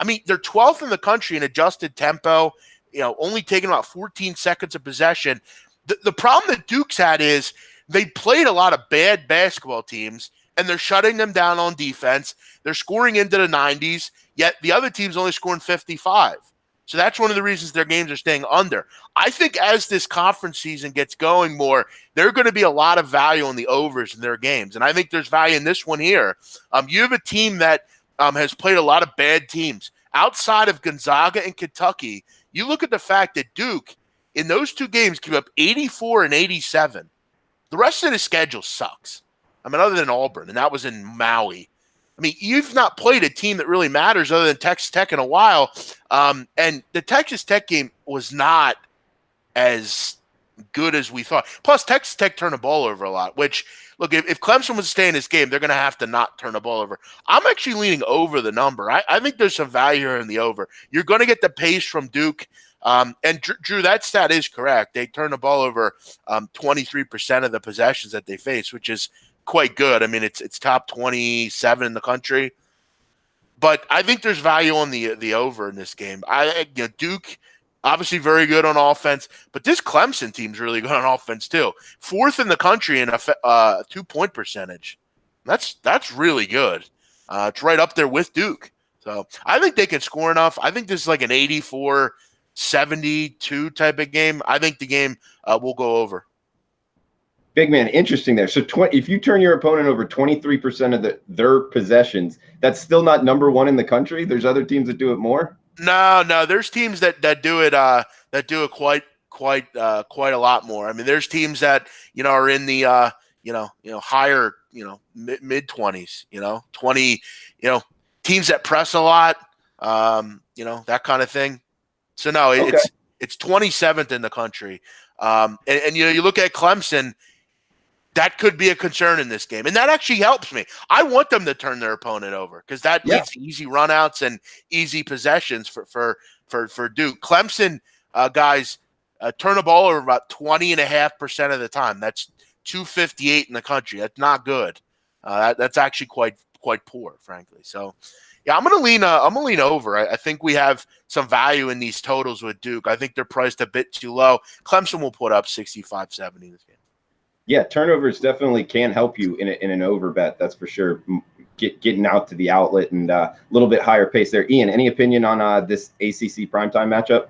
I mean, they're 12th in the country in adjusted tempo, only taking about 14 seconds of possession. The problem that Duke's had is they played a lot of bad basketball teams, and they're shutting them down on defense. They're scoring into the 90s, yet the other team's only scoring 55. So that's one of the reasons their games are staying under. I think as this conference season gets going more, there are going to be a lot of value on the overs in their games. And I think there's value in this one here. You have a team that has played a lot of bad teams. Outside of Gonzaga and Kentucky, you look at the fact that Duke, in those two games, gave up 84 and 87. The rest of the schedule sucks. I mean, other than Auburn, and that was in Maui. I mean, you've not played a team that really matters other than Texas Tech in a while. And the Texas Tech game was not as good as we thought. Plus, Texas Tech turned the ball over a lot, which, look, if Clemson was to stay in this game, they're going to have to not turn the ball over. I'm actually leaning over the number. I think there's some value here in the over. You're going to get the pace from Duke. And Drew, that stat is correct. They turn the ball over 23% of the possessions that they face, which is quite good. I mean, it's top 27 in the country. But I think there's value on the over in this game. Duke, obviously very good on offense, but this Clemson team's really good on offense too. 4th in the country in a 2-point percentage. That's really good. It's right up there with Duke. So I think they can score enough. I think this is like an 84-72 type of game. I think the game will go over. Big man, interesting there. So if you turn your opponent over 23% of their possessions, that's still not number one in the country? There's other teams that do it more? No. There's teams that do it quite a lot more. I mean, there's teams that are in the higher mid 20s. 20. Teams that press a lot. That kind of thing. So no, it's 27th in the country. And you look at Clemson. That could be a concern in this game. And that actually helps me. I want them to turn their opponent over because that leads to easy runouts and easy possessions for Duke. Clemson guys turn the ball over about 20.5% of the time. That's 258 in the country. That's not good. That's actually quite poor, frankly. So, yeah, I'm gonna lean over. I think we have some value in these totals with Duke. I think they're priced a bit too low. Clemson will put up 65-70 this game. Yeah, turnovers definitely can help you in an over bet. That's for sure. Getting out to the outlet and a little bit higher pace there. Ian, any opinion on this ACC primetime matchup?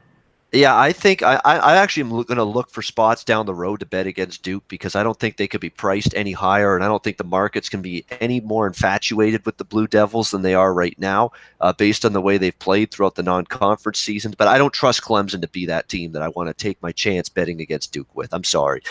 Yeah, I think I actually am going to look for spots down the road to bet against Duke because I don't think they could be priced any higher, and I don't think the markets can be any more infatuated with the Blue Devils than they are right now based on the way they've played throughout the non-conference seasons. But I don't trust Clemson to be that team that I want to take my chance betting against Duke with. I'm sorry.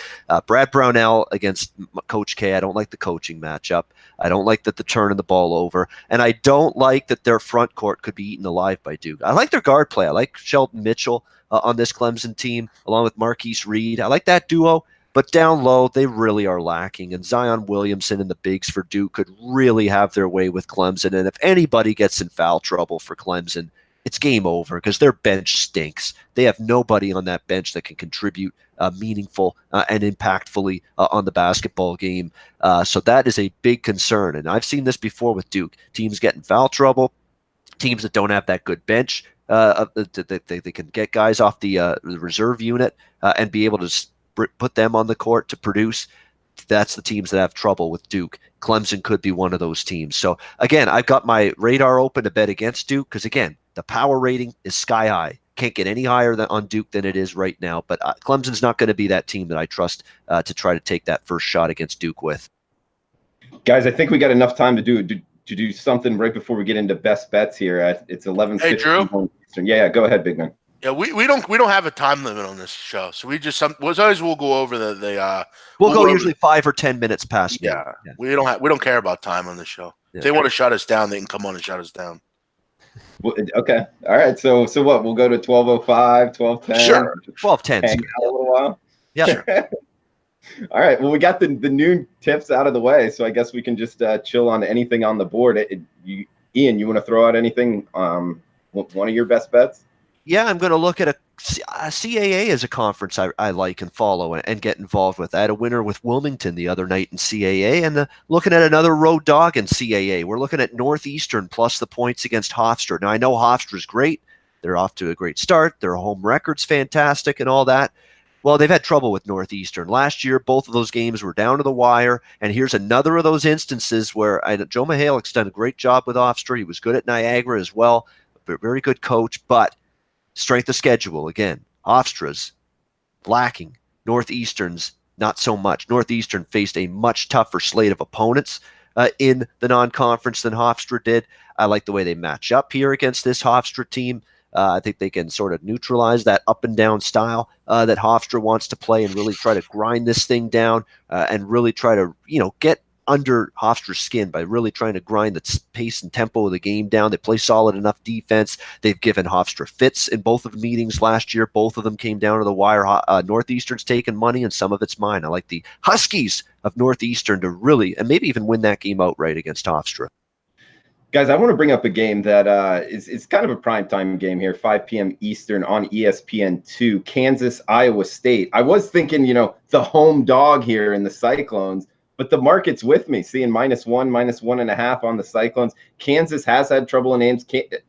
Brad Brownell against Coach K, I don't like the coaching matchup. I don't like that they're turning the ball over, and I don't like that their front court could be eaten alive by Duke. I like their guard play. I like Sheldon Mitchell on this Clemson team, along with Marquise Reed. I like that duo, but down low, they really are lacking. And Zion Williamson and the bigs for Duke could really have their way with Clemson. And if anybody gets in foul trouble for Clemson, it's game over because their bench stinks. They have nobody on that bench that can contribute meaningful and impactfully on the basketball game. So that is a big concern. And I've seen this before with Duke. Teams get in foul trouble, teams that don't have that good bench. They can get guys off the reserve unit and be able to put them on the court to produce. That's the teams that have trouble with Duke. Clemson could be one of those teams. So, again, I've got my radar open to bet against Duke because, again, the power rating is sky high. Can't get any higher on Duke than it is right now. But Clemson's not going to be that team that I trust to try to take that first shot against Duke with. Guys, I think we got enough time to do something right before we get into best bets here. It's 11:50. Hey, Drew. Yeah, go ahead, big man. Yeah, we don't have a time limit on this show, so we just we'll go over the we'll go usually 5 or 10 minutes past. Yeah. We don't care about time on this show. Yeah. If they want to shut us down, they can come on and shut us down. Well, okay, all right. So what? We'll go to 12:05, 12:10. Sure, 12:10. Hang out a little while. Yeah. Sure. All right. Well, we got the noon tips out of the way, so I guess we can just chill on anything on the board. Ian, you want to throw out anything? One of your best bets? Yeah, I'm going to look at CAA is a conference I like and follow and get involved with. I had a winner with Wilmington the other night in CAA, and looking at another road dog in CAA. We're looking at Northeastern plus the points against Hofstra. Now, I know Hofstra's great. They're off to a great start. Their home record's fantastic and all that. Well, they've had trouble with Northeastern. Last year, both of those games were down to the wire, and here's another of those instances where Joe Mihalik's done a great job with Hofstra. He was good at Niagara as well, a very good coach, but strength of schedule, again, Hofstra's lacking. Northeastern's not so much. Northeastern faced a much tougher slate of opponents in the non-conference than Hofstra did. I like the way they match up here against this Hofstra team. I think they can sort of neutralize that up and down style that Hofstra wants to play and really try to grind this thing down and really try to, get under Hofstra's skin by really trying to grind the pace and tempo of the game down. They play solid enough defense. They've given Hofstra fits in both of the meetings last year. Both of them came down to the wire. Northeastern's taken money, and some of it's mine. I like the Huskies of Northeastern to really, and maybe even win that game outright against Hofstra. Guys, I want to bring up a game that is kind of a primetime game here, 5 p.m. Eastern on ESPN2, Kansas, Iowa State. I was thinking, the home dog here in the Cyclones, but the market's with me, seeing -1, -1.5 on the Cyclones. Kansas has had trouble in Ames.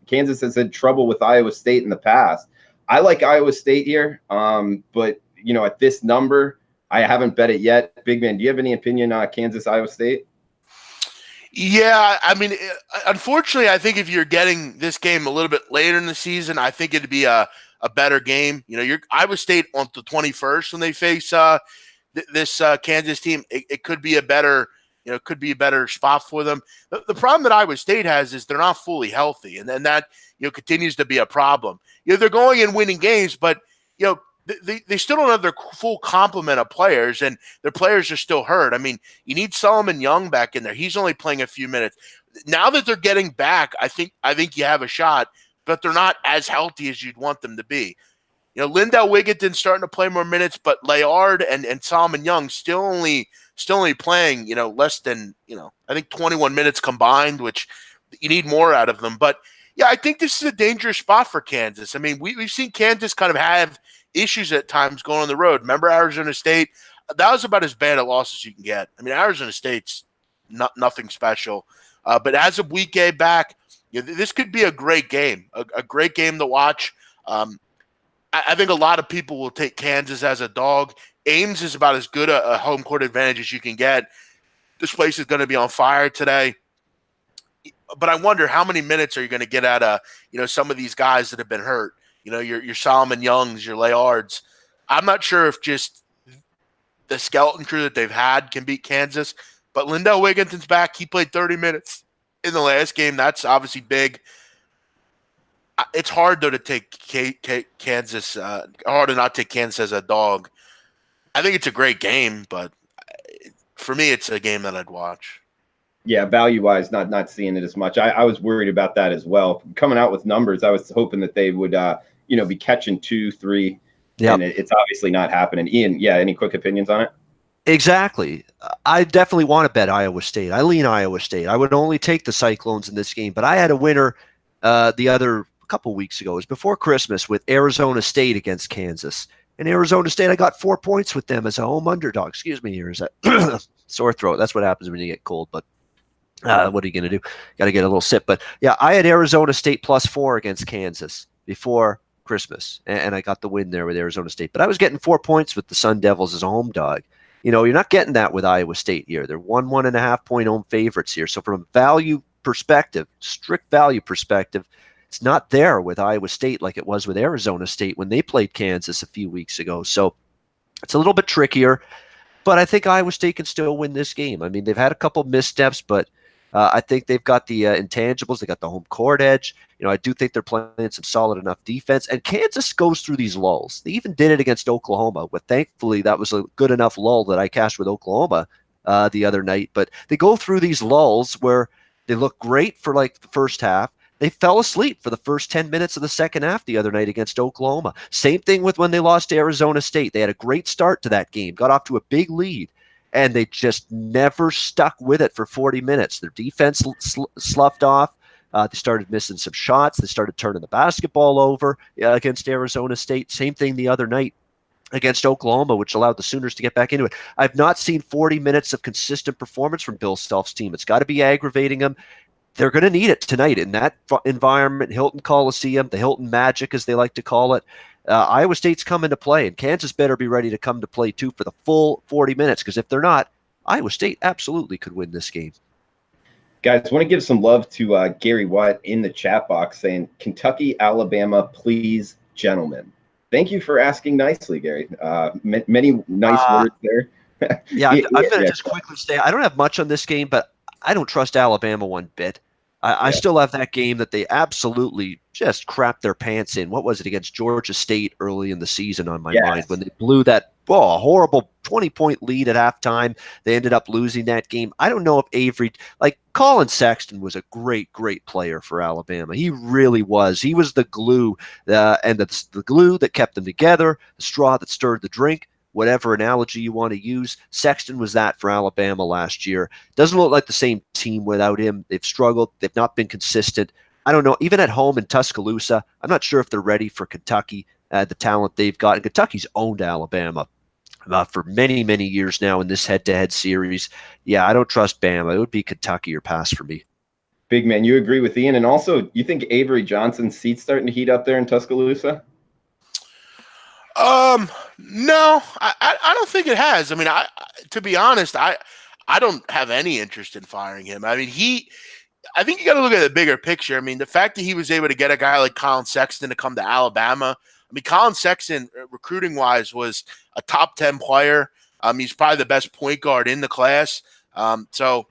Kansas has had trouble with Iowa State in the past. I like Iowa State here, but, at this number, I haven't bet it yet. Big Man, do you have any opinion on Kansas, Iowa State? Yeah, I mean, unfortunately, I think if you're getting this game a little bit later in the season, I think it'd be a better game. You're Iowa State on the 21st when they face this Kansas team. It could be a better, spot for them. The problem that Iowa State has is they're not fully healthy, and then that continues to be a problem. They're going and winning games, but they still don't have their full complement of players, and their players are still hurt. I mean, you need Solomon Young back in there. He's only playing a few minutes. Now that they're getting back, I think you have a shot, but they're not as healthy as you'd want them to be. Lindell Wigginton's starting to play more minutes, but Layard and Solomon Young still only playing, less than, I think 21 minutes combined, which you need more out of them. But yeah, I think this is a dangerous spot for Kansas. I mean, we've seen Kansas kind of have issues at times going on the road. Remember Arizona State? That was about as bad a loss as you can get. I mean, Arizona State's nothing special. But as of week A back, this could be a great game, a great game to watch. I think a lot of people will take Kansas as a dog. Ames is about as good a home court advantage as you can get. This place is going to be on fire today. But I wonder how many minutes are you going to get out of, some of these guys that have been hurt. Your Solomon Youngs, your Layards. I'm not sure if just the skeleton crew that they've had can beat Kansas, but Lindell Wigginton's back. He played 30 minutes in the last game. That's obviously big. It's hard, though, to take Kansas. Hard to not take Kansas as a dog. I think it's a great game, but for me, it's a game that I'd watch. Yeah, value-wise, not seeing it as much. I was worried about that as well. Coming out with numbers, I was hoping that they would, be catching 2, 3, and it's obviously not happening. Ian, any quick opinions on it? Exactly. I definitely want to bet Iowa State. I lean Iowa State. I would only take the Cyclones in this game, but I had a winner the other couple weeks ago. It was before Christmas with Arizona State against Kansas. And Arizona State, I got 4 points with them as a home underdog. Excuse me, here is that sore throat. That's what happens when you get cold, but what are you going to do? Got to get a little sip. But yeah, I had Arizona State +4 against Kansas before Christmas, and I got the win there with Arizona State. But I was getting 4 points with the Sun Devils as a home dog. You're not getting that with Iowa State here. They're 1.5 point home favorites here. So from a value perspective, strict value perspective, it's not there with Iowa State like it was with Arizona State when they played Kansas a few weeks ago. So it's a little bit trickier, but I think Iowa State can still win this game. I mean, they've had a couple missteps, but I think they've got the intangibles. They got the home court edge. I do think they're playing some solid enough defense. And Kansas goes through these lulls. They even did it against Oklahoma, but thankfully that was a good enough lull that I cashed with Oklahoma the other night. But they go through these lulls where they look great for like the first half. They fell asleep for the first 10 minutes of the second half the other night against Oklahoma. Same thing with when they lost to Arizona State. They had a great start to that game, got off to a big lead, and they just never stuck with it for 40 minutes. Their defense sloughed off. They started missing some shots. They started turning the basketball over against Arizona State. Same thing the other night against Oklahoma, which allowed the Sooners to get back into it. I've not seen 40 minutes of consistent performance from Bill Self's team. It's got to be aggravating them. They're going to need it tonight in that environment, Hilton Coliseum, the Hilton Magic, as they like to call it. Iowa State's coming to play, and Kansas better be ready to come to play, too, for the full 40 minutes, because if they're not, Iowa State absolutely could win this game. Guys, want to give some love to Gary Watt in the chat box saying, Kentucky, Alabama, please, gentlemen. Thank you for asking nicely, Gary. Many nice words there. Yeah, I'm going to just quickly say I don't have much on this game, but I don't trust Alabama one bit. I still have that game that they absolutely just crapped their pants in. What was it, against Georgia State early in the season on my mind when they blew that horrible 20-point lead at halftime. They ended up losing that game. I don't know if Avery, like Collin Sexton was a great, great player for Alabama. He really was. He was the glue, and the glue that kept them together, the straw that stirred the drink. Whatever analogy you want to use, Sexton was that for Alabama last year. Doesn't look like the same team without him. They've struggled. They've not been consistent. I don't know. Even at home in Tuscaloosa, I'm not sure if they're ready for Kentucky, the talent they've got. And Kentucky's owned Alabama for many, many years now in this head-to-head series. Yeah, I don't trust Bama. It would be Kentucky or pass for me. Big man, you agree with Ian? And also, you think Avery Johnson's seat's starting to heat up there in Tuscaloosa? No, I don't think it has. I mean, to be honest, I don't have any interest in firing him. I mean, I think you got to look at the bigger picture. I mean, the fact that he was able to get a guy like Collin Sexton to come to Alabama. I mean, Collin Sexton, recruiting wise, was a top 10 player. He's probably the best point guard in the class. So,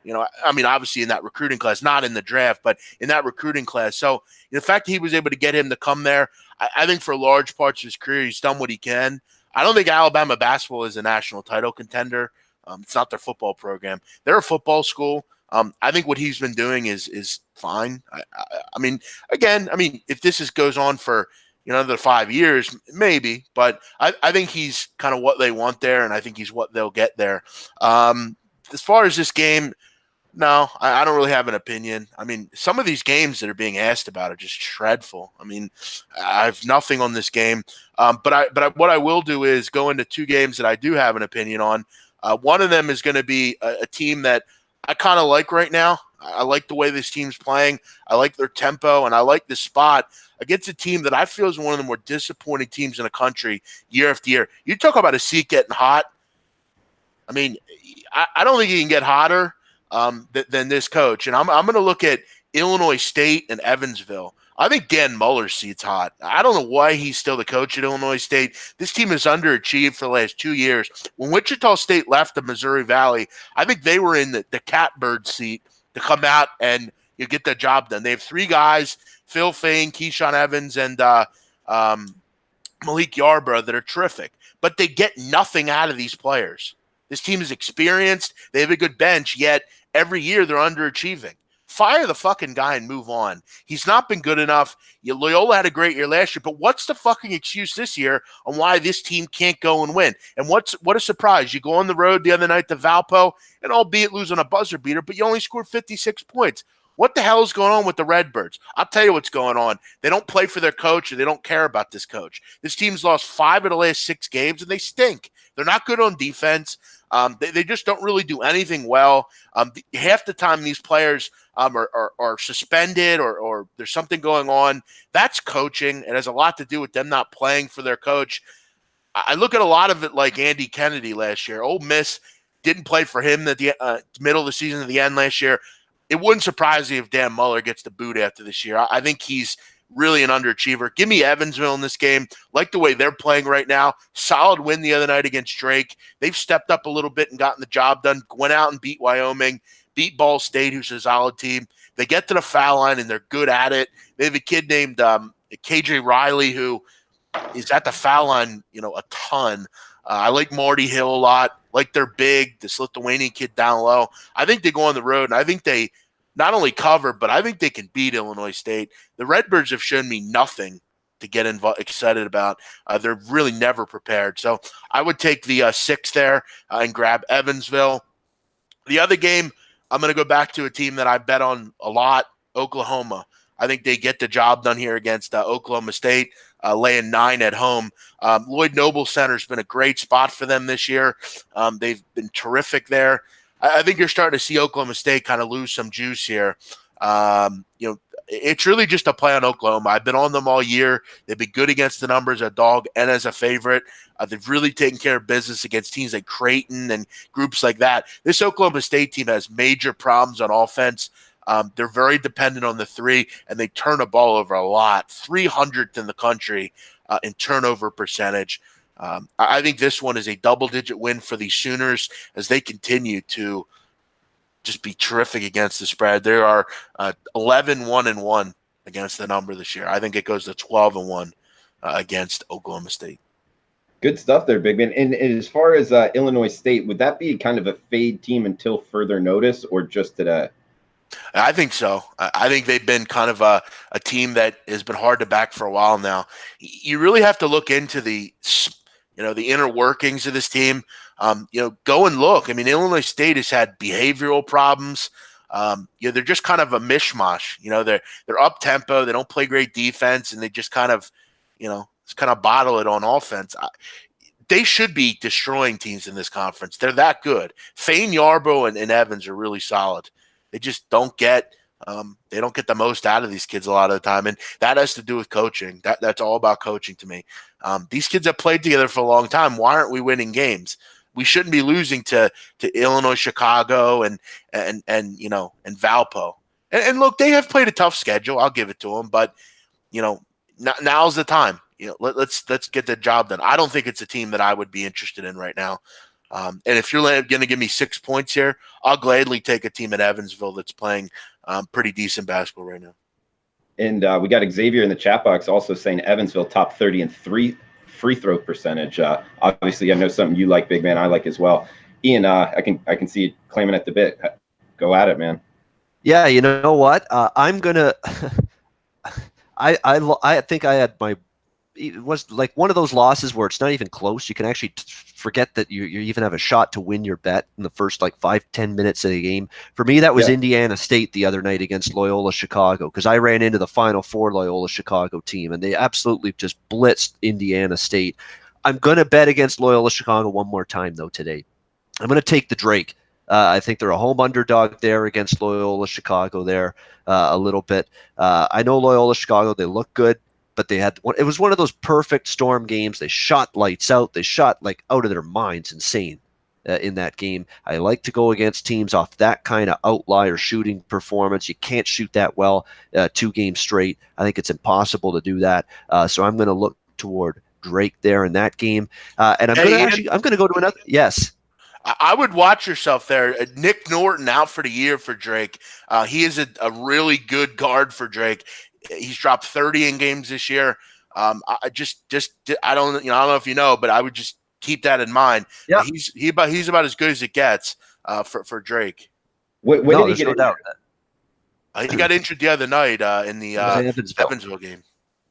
I mean, obviously in that recruiting class, not in the draft, but in that recruiting class. So the fact that he was able to get him to come there, I think for large parts of his career, he's done what he can. I don't think Alabama basketball is a national title contender. It's not their football program. They're a football school. I think what he's been doing is fine. I mean, again, if this goes on for another 5 years, maybe, but I think he's kind of what they want there, and I think he's what they'll get there. As far as this game, no, I don't really have an opinion. I mean, some of these games that are being asked about are just dreadful. I mean, I have nothing on this game, but what I will do is go into two games that I do have an opinion on. One of them is going to be a team that I kind of like right now. I like the way this team's playing. I like their tempo, and I like this spot against a team that I feel is one of the more disappointing teams in the country year after year. You talk about a seat getting hot. I mean, I don't think you can get hotter than this coach. And I'm going to look at Illinois State and Evansville. I think Dan Muller's seat's hot. I don't know why he's still the coach at Illinois State. This team has underachieved for the last 2 years. When Wichita State left the Missouri Valley, I think they were in the catbird seat to come out and get the job done. They have three guys, Phil Fain, Keyshawn Evans, and Malik Yarbrough, that are terrific. But they get nothing out of these players. This team is experienced. They have a good bench, yet every year they're underachieving. Fire the fucking guy and move on. He's not been good enough. Loyola had a great year last year, but what's the fucking excuse this year on why this team can't go and win? And what a surprise. You go on the road the other night to Valpo, and albeit losing a buzzer beater, but you only scored 56 points. What the hell is going on with the Redbirds? I'll tell you what's going on. They don't play for their coach, and they don't care about this coach. This team's lost 5 of the last 6 games, and they stink. They're not good on defense. They just don't really do anything well. Half the time these players are suspended or there's something going on. That's coaching. It has a lot to do with them not playing for their coach. I look at a lot of it like Andy Kennedy last year. Ole Miss didn't play for him at the middle of the season to the end last year. It wouldn't surprise me if Dan Muller gets the boot after this year. I think he's really an underachiever. Give me Evansville in this game. Like the way they're playing right now. Solid win the other night against Drake. They've stepped up a little bit and gotten the job done. Went out and beat Wyoming. Beat Ball State, who's a solid team. They get to the foul line, and they're good at it. They have a kid named KJ Riley, who is at the foul line, a ton. I like Marty Hill a lot. Like they're big, this Lithuanian kid down low. I think they go on the road, and I think they not only cover, but I think they can beat Illinois State. The Redbirds have shown me nothing to get excited about. They're really never prepared. So I would take the 6 there and grab Evansville. The other game, I'm going to go back to a team that I bet on a lot. Oklahoma. I think they get the job done here against Oklahoma State, laying 9 at home. Lloyd Noble Center's been a great spot for them this year. They've been terrific there. I think you're starting to see Oklahoma State kind of lose some juice here. It's really just a play on Oklahoma. I've been on them all year. They've been good against the numbers, a dog and as a favorite. They've really taken care of business against teams like Creighton and groups like that. This Oklahoma State team has major problems on offense. They're very dependent on the three, and they turn the ball over a lot. 300th in the country in turnover percentage. I think this one is a double-digit win for the Sooners as they continue to just be terrific against the spread. There are 11-1-1 against the number this year. I think it goes to 12-1 against Oklahoma State. Good stuff there, Big Man. And as far as Illinois State, would that be kind of a fade team until further notice, or just today? I think so. I think they've been kind of a team that has been hard to back for a while now. You really have to look into the inner workings of this team. Go and look. I mean, Illinois State has had behavioral problems. They're just kind of a mishmash. They're up tempo. They don't play great defense, and they just kind of bottle it on offense. They should be destroying teams in this conference. They're that good. Fane, Yarbrough, and Evans are really solid. They just don't get the most out of these kids a lot of the time, and that has to do with coaching. That's all about coaching to me. These kids have played together for a long time. Why aren't we winning games? We shouldn't be losing to Illinois, Chicago, and Valpo. And look, they have played a tough schedule. I'll give it to them, but now's the time. Let's get the job done. I don't think it's a team that I would be interested in right now. And if you're going to give me 6 points here, I'll gladly take a team at Evansville that's playing pretty decent basketball right now. And we got Xavier in the chat box also saying Evansville top 30 in free throw percentage. Obviously, I know something you like, Big Man. I like as well. Ian, I can see you claiming at the bit. Go at it, man. Yeah, you know what? I'm gonna. I think I had my. It was like one of those losses where it's not even close. You can actually forget that you even have a shot to win your bet in the first 5-10 minutes of the game. For me, that was Indiana State the other night against Loyola Chicago, because I ran into the Final Four Loyola Chicago team, and they absolutely just blitzed Indiana State. I'm going to bet against Loyola Chicago one more time, though, today. I'm going to take the Drake. I think they're a home underdog there against Loyola Chicago there a little bit. I know Loyola Chicago, they look good. But it was one of those perfect storm games. They shot lights out. They shot out of their minds, insane in that game. I like to go against teams off that kind of outlier shooting performance. You can't shoot that well 2 games straight. I think it's impossible to do that. So I'm going to look toward Drake there in that game. And I'm going to go to another. Yes. I would watch yourself there. Nick Norton out for the year for Drake. He is a really good guard for Drake. He's dropped 30 in games this year. I don't know if you know, but I would just keep that in mind. Yeah, he's about as good as it gets for Drake. When did he get injured? He got injured the other night in the Evansville game.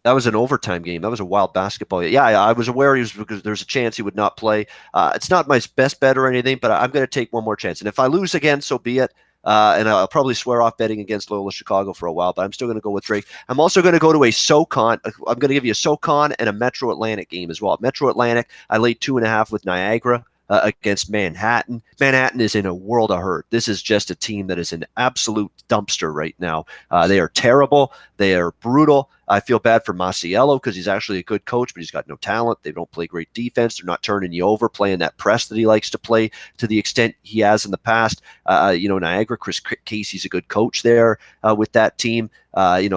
That was an overtime game. That was a wild basketball game. Yeah, I was aware because there's a chance he would not play. It's not my best bet or anything, but I'm going to take one more chance. And if I lose again, so be it. And I'll probably swear off betting against Loyola Chicago for a while, but I'm still going to go with Drake. I'm also going to go to a SoCon. I'm going to give you a SoCon and a Metro Atlantic game as well. Metro Atlantic, I laid 2.5 with Niagara against Manhattan. Manhattan is in a world of hurt. This is just a team that is an absolute dumpster right now. They are terrible. They are brutal. I feel bad for Masiello because he's actually a good coach, but he's got no talent. They don't play great defense. They're not turning you over, playing that press that he likes to play to the extent he has in the past. Niagara, Chris Casey's a good coach there with that team. They're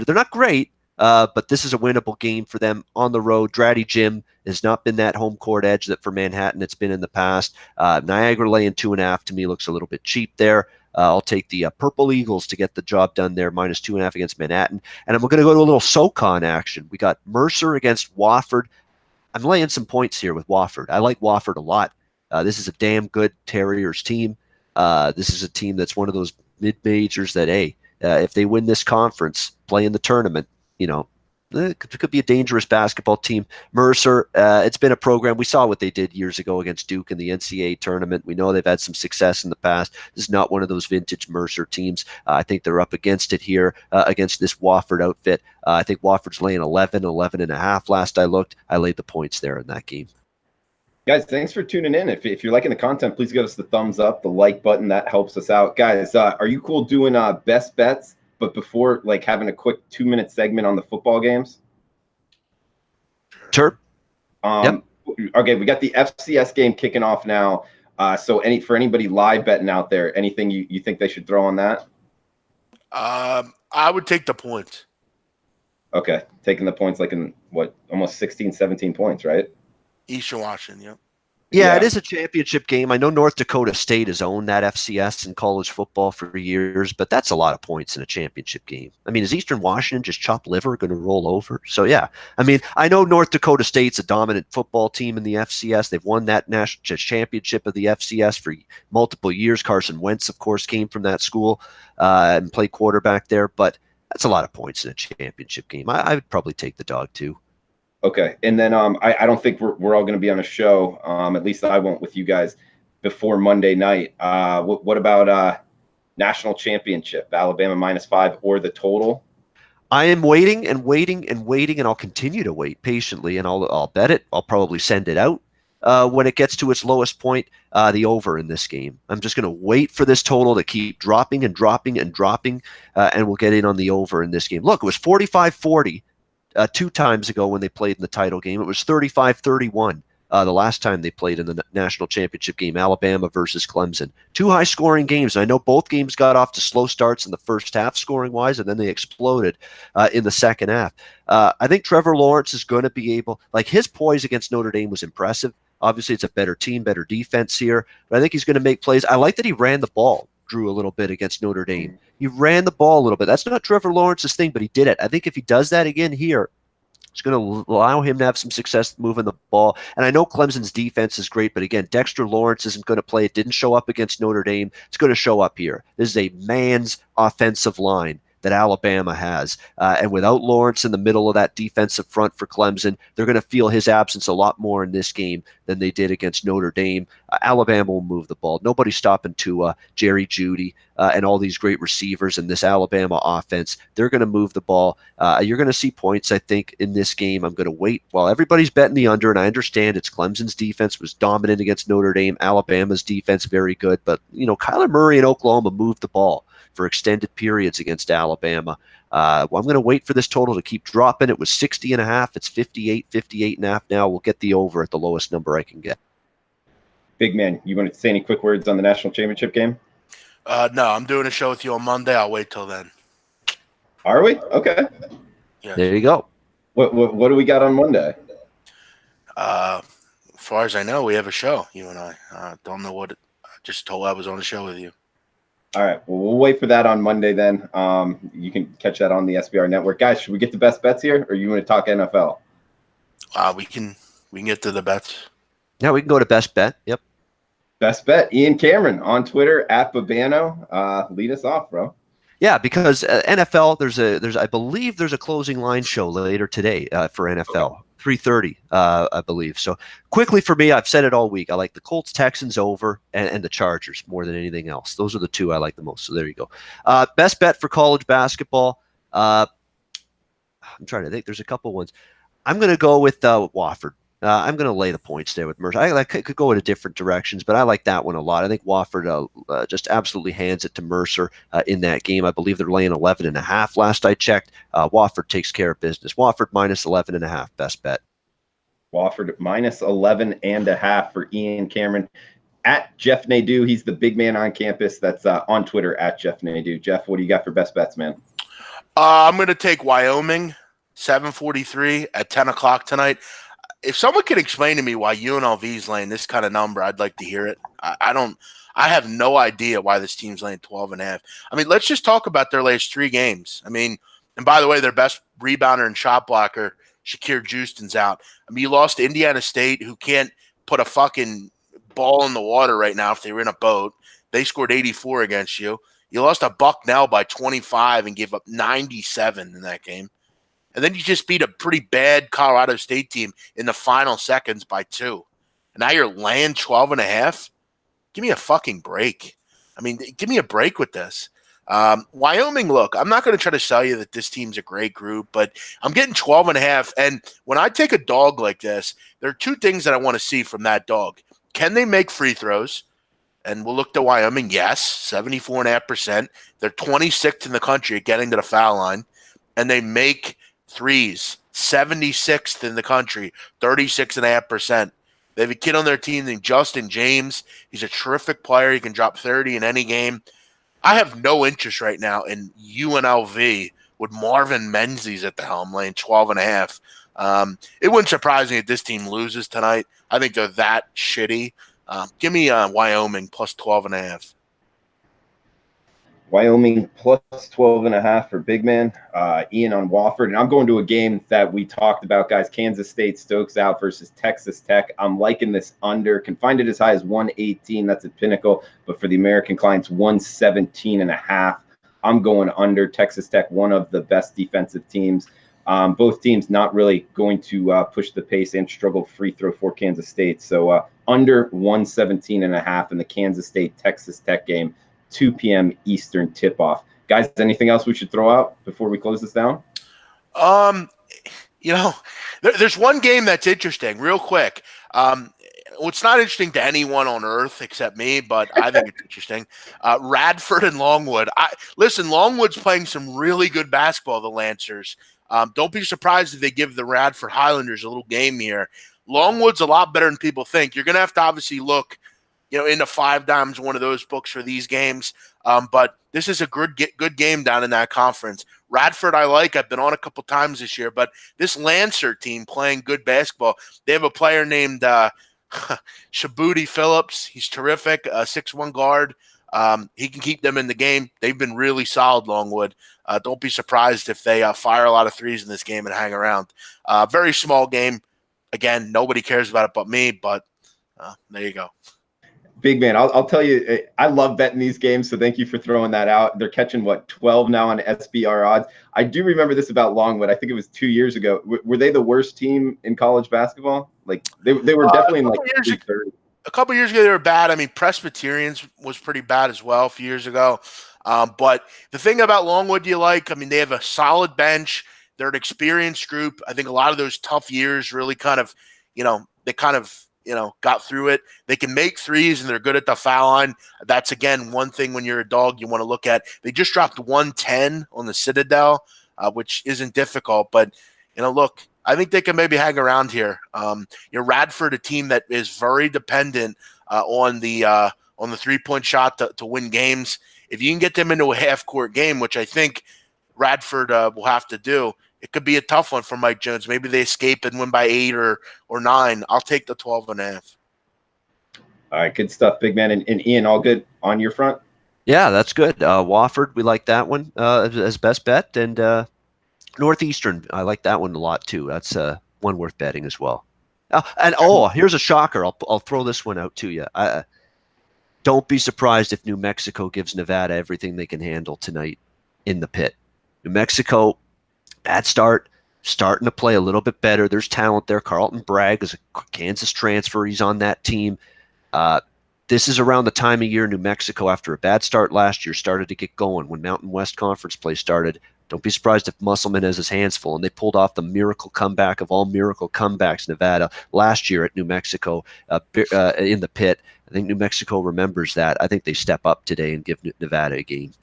not great, but this is a winnable game for them on the road. Dratty Jim has not been that home court edge that for Manhattan it's been in the past. Niagara laying 2.5 to me looks a little bit cheap there. I'll take the Purple Eagles to get the job done there, minus 2.5 against Manhattan. And I'm going to go to a little SoCon action. We got Mercer against Wofford. I'm laying some points here with Wofford. I like Wofford a lot. This is a damn good Terriers team. This is a team that's one of those mid-majors that, if they win this conference, play in the tournament, It could be a dangerous basketball team. Mercer, it's been a program. We saw what they did years ago against Duke in the NCAA tournament. We know they've had some success in the past. This is not one of those vintage Mercer teams. I think they're up against it here against this Wofford outfit. I think Wofford's laying 11 and a half last I looked. I laid the points there in that game. Guys, thanks for tuning in. If you're liking the content, please give us the thumbs up, the like button. That helps us out. Guys, are you cool doing best bets? But before, like, having a quick 2-minute segment on the football games? Sure. Yep. Okay, we got the FCS game kicking off now. So for anybody live betting out there, anything you think they should throw on that? I would take the points. Okay, taking the points like in, almost 16, 17 points, right? Eastern Washington, yep. Yeah, it is a championship game. I know North Dakota State has owned that FCS in college football for years, but that's a lot of points in a championship game. I mean, is Eastern Washington just chopped liver going to roll over? So, yeah. I mean, I know North Dakota State's a dominant football team in the FCS. They've won that national championship of the FCS for multiple years. Carson Wentz, of course, came from that school and played quarterback there, but that's a lot of points in a championship game. I would probably take the dog, too. Okay, and then I don't think we're all going to be on a show. At least I won't with you guys before Monday night. What about national championship, Alabama -5 or the total? I am waiting and waiting and waiting, and I'll continue to wait patiently, and I'll bet it. I'll probably send it out when it gets to its lowest point, the over in this game. I'm just going to wait for this total to keep dropping and dropping and dropping, and we'll get in on the over in this game. Look, it was 45-40. 2 times ago when they played in the title game. It was 35-31 the last time they played in the national championship game, Alabama versus Clemson. 2 high-scoring games. And I know both games got off to slow starts in the first half scoring-wise, and then they exploded in the second half. I think Trevor Lawrence is going to be able – like his poise against Notre Dame was impressive. Obviously, it's a better team, better defense here. But I think he's going to make plays. I like that he ran the ball, Drew, a little bit against Notre Dame. He ran the ball a little bit. That's not Trevor Lawrence's thing, but he did it. I think if he does that again here, it's going to allow him to have some success moving the ball. And I know Clemson's defense is great, but again, Dexter Lawrence isn't going to play. It didn't show up against Notre Dame. It's going to show up here. This is a man's offensive line that Alabama has. And without Lawrence in the middle of that defensive front for Clemson, they're going to feel his absence a lot more in this game than they did against Notre Dame. Alabama will move the ball. Nobody's stopping Tua, Jerry Jeudy, and all these great receivers in this Alabama offense. They're going to move the ball. You're going to see points, I think, in this game. I'm going to wait while everybody's betting the under, and I understand it's Clemson's defense was dominant against Notre Dame. Alabama's defense very good, but Kyler Murray in Oklahoma moved the ball for extended periods against Alabama. I'm going to wait for this total to keep dropping. It was 60.5. It's 58.5 now. We'll get the over at the lowest number I can get. Big man, you want to say any quick words on the national championship game? No, I'm doing a show with you on Monday. I'll wait till then. Are we? Okay. Yes. There you go. What do we got on Monday? As far as I know, we have a show, you and I. Don't know what I just told I was on a show with you. All right. Well, we'll wait for that on Monday then. You can catch that on the SBR network. Guys, should we get the best bets here, or you want to talk NFL? We can get to the bets. Yeah, we can go to best bet. Yep. Best bet, Ian Cameron on Twitter at Babano. Lead us off, bro. Yeah, because NFL, I believe there's a closing line show later today for NFL. 3:30, I believe. So quickly for me, I've said it all week. I like the Colts, Texans over, and the Chargers more than anything else. Those are the 2 I like the most. So there you go. Best bet for college basketball. I'm trying to think. There's a couple ones. I'm going to go with Wofford. I'm going to lay the points there with Mercer. I could go in different directions, but I like that one a lot. I think Wofford just absolutely hands it to Mercer in that game. I believe they're laying 11.5 last I checked. Wofford takes care of business. Wofford -11.5, best bet. Wofford -11.5 for Ian Cameron. At Jeff Nadeau, he's the big man on campus. That's on Twitter at Jeff Nadeau. Jeff, what do you got for best bets, man? I'm going to take Wyoming, 7:43 at 10 o'clock tonight. If someone could explain to me why UNLV is laying this kind of number, I'd like to hear it. I have no idea why this team's laying 12.5. I mean, let's just talk about their last 3 games. I mean, and by the way, their best rebounder and shot blocker, Shakir Houston's out. I mean, you lost to Indiana State, who can't put a fucking ball in the water right now if they were in a boat. They scored 84 against you. You lost to Bucknell by 25 and gave up 97 in that game. And then you just beat a pretty bad Colorado State team in the final seconds by 2. And now you're laying 12.5. Give me a fucking break. I mean, give me a break with this. Wyoming, look, I'm not going to try to sell you that this team's a great group, but I'm getting 12.5. And when I take a dog like this, there are 2 things that I want to see from that dog. Can they make free throws? And we'll look to Wyoming. Yes, 74.5%. They're 26th in the country at getting to the foul line. And they make threes, 76th in the country, 36.5%. They have a kid on their team named Justin James. He's a terrific player. He can drop 30 in any game. I have no interest right now in UNLV with Marvin Menzies at the helm, laying 12.5. It wouldn't surprise me if this team loses tonight. I think they're that shitty. Give me Wyoming plus 12.5. Wyoming plus 12.5 for big man. Ian on Wofford. And I'm going to a game that we talked about, guys. Kansas State Stokes out versus Texas Tech. I'm liking this under. Can find it as high as 118. That's at Pinnacle. But for the American clients, 117.5. I'm going under. Texas Tech, one of the best defensive teams. Both teams not really going to push the pace and struggle free throw for Kansas State. So under 117.5 in the Kansas State-Texas Tech game. 2 p.m. Eastern tip-off. Guys, anything else we should throw out before we close this down? There's one game that's interesting, real quick. It's not interesting to anyone on earth except me, but I think it's interesting. Radford and Longwood. Listen, Longwood's playing some really good basketball, the Lancers. Don't be surprised if they give the Radford Highlanders a little game here. Longwood's a lot better than people think. You're going to have to obviously look into 5 dimes, one of those books for these games. But this is a good game down in that conference. Radford I like. I've been on a couple times this year. But this Lancer team playing good basketball, they have a player named Shabuti Phillips. He's terrific, 6'1" guard. He can keep them in the game. They've been really solid, Longwood. Don't be surprised if they fire a lot of threes in this game and hang around. Very small game. Again, nobody cares about it but me, but there you go. Big man, I'll tell you, I love betting these games, so thank you for throwing that out. They're catching, 12 now on SBR odds. I do remember this about Longwood. I think it was 2 years ago. Were they the worst team in college basketball? Like, they were definitely in, like, a couple years ago, they were bad. I mean, Presbyterians was pretty bad as well a few years ago. But the thing about Longwood you like, I mean, they have a solid bench. They're an experienced group. I think a lot of those tough years really kind of, got through it. They can make threes and they're good at the foul line. That's, again, one thing when you're a dog you want to look at. They just dropped 110 on the Citadel, which isn't difficult. But, look, I think they can maybe hang around here. Radford, a team that is very dependent on the three-point shot to win games. If you can get them into a half-court game, which I think Radford will have to do, it could be a tough one for Mike Jones. Maybe they escape and win by 8 or 9. I'll take the 12.5. All right, good stuff, big man. And Ian, all good on your front? Yeah, that's good. Wofford, we like that one as best bet. And Northeastern, I like that one a lot too. That's one worth betting as well. Here's a shocker. I'll throw this one out to you. Don't be surprised if New Mexico gives Nevada everything they can handle tonight in the pit. New Mexico, bad start, starting to play a little bit better. There's talent there. Carlton Bragg is a Kansas transfer. He's on that team. This is around the time of year New Mexico, after a bad start last year, started to get going when Mountain West Conference play started. Don't be surprised if Musselman has his hands full, and they pulled off the miracle comeback of all miracle comebacks, Nevada, last year at New Mexico in the pit. I think New Mexico remembers that. I think they step up today and give Nevada a game.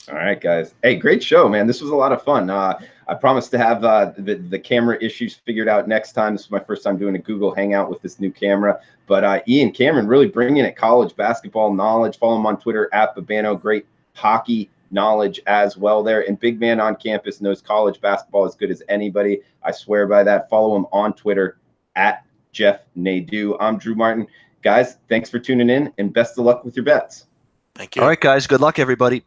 All right, guys. Hey, great show, man. This was a lot of fun. I promise to have the camera issues figured out next time. This is my first time doing a Google Hangout with this new camera. But Ian Cameron really bringing it college basketball knowledge. Follow him on Twitter at Babano. Great hockey knowledge as well there. And big man on campus knows college basketball as good as anybody. I swear by that. Follow him on Twitter at Jeff Nadeau. I'm Drew Martin. Guys, thanks for tuning in, and best of luck with your bets. Thank you. All right, guys. Good luck, everybody.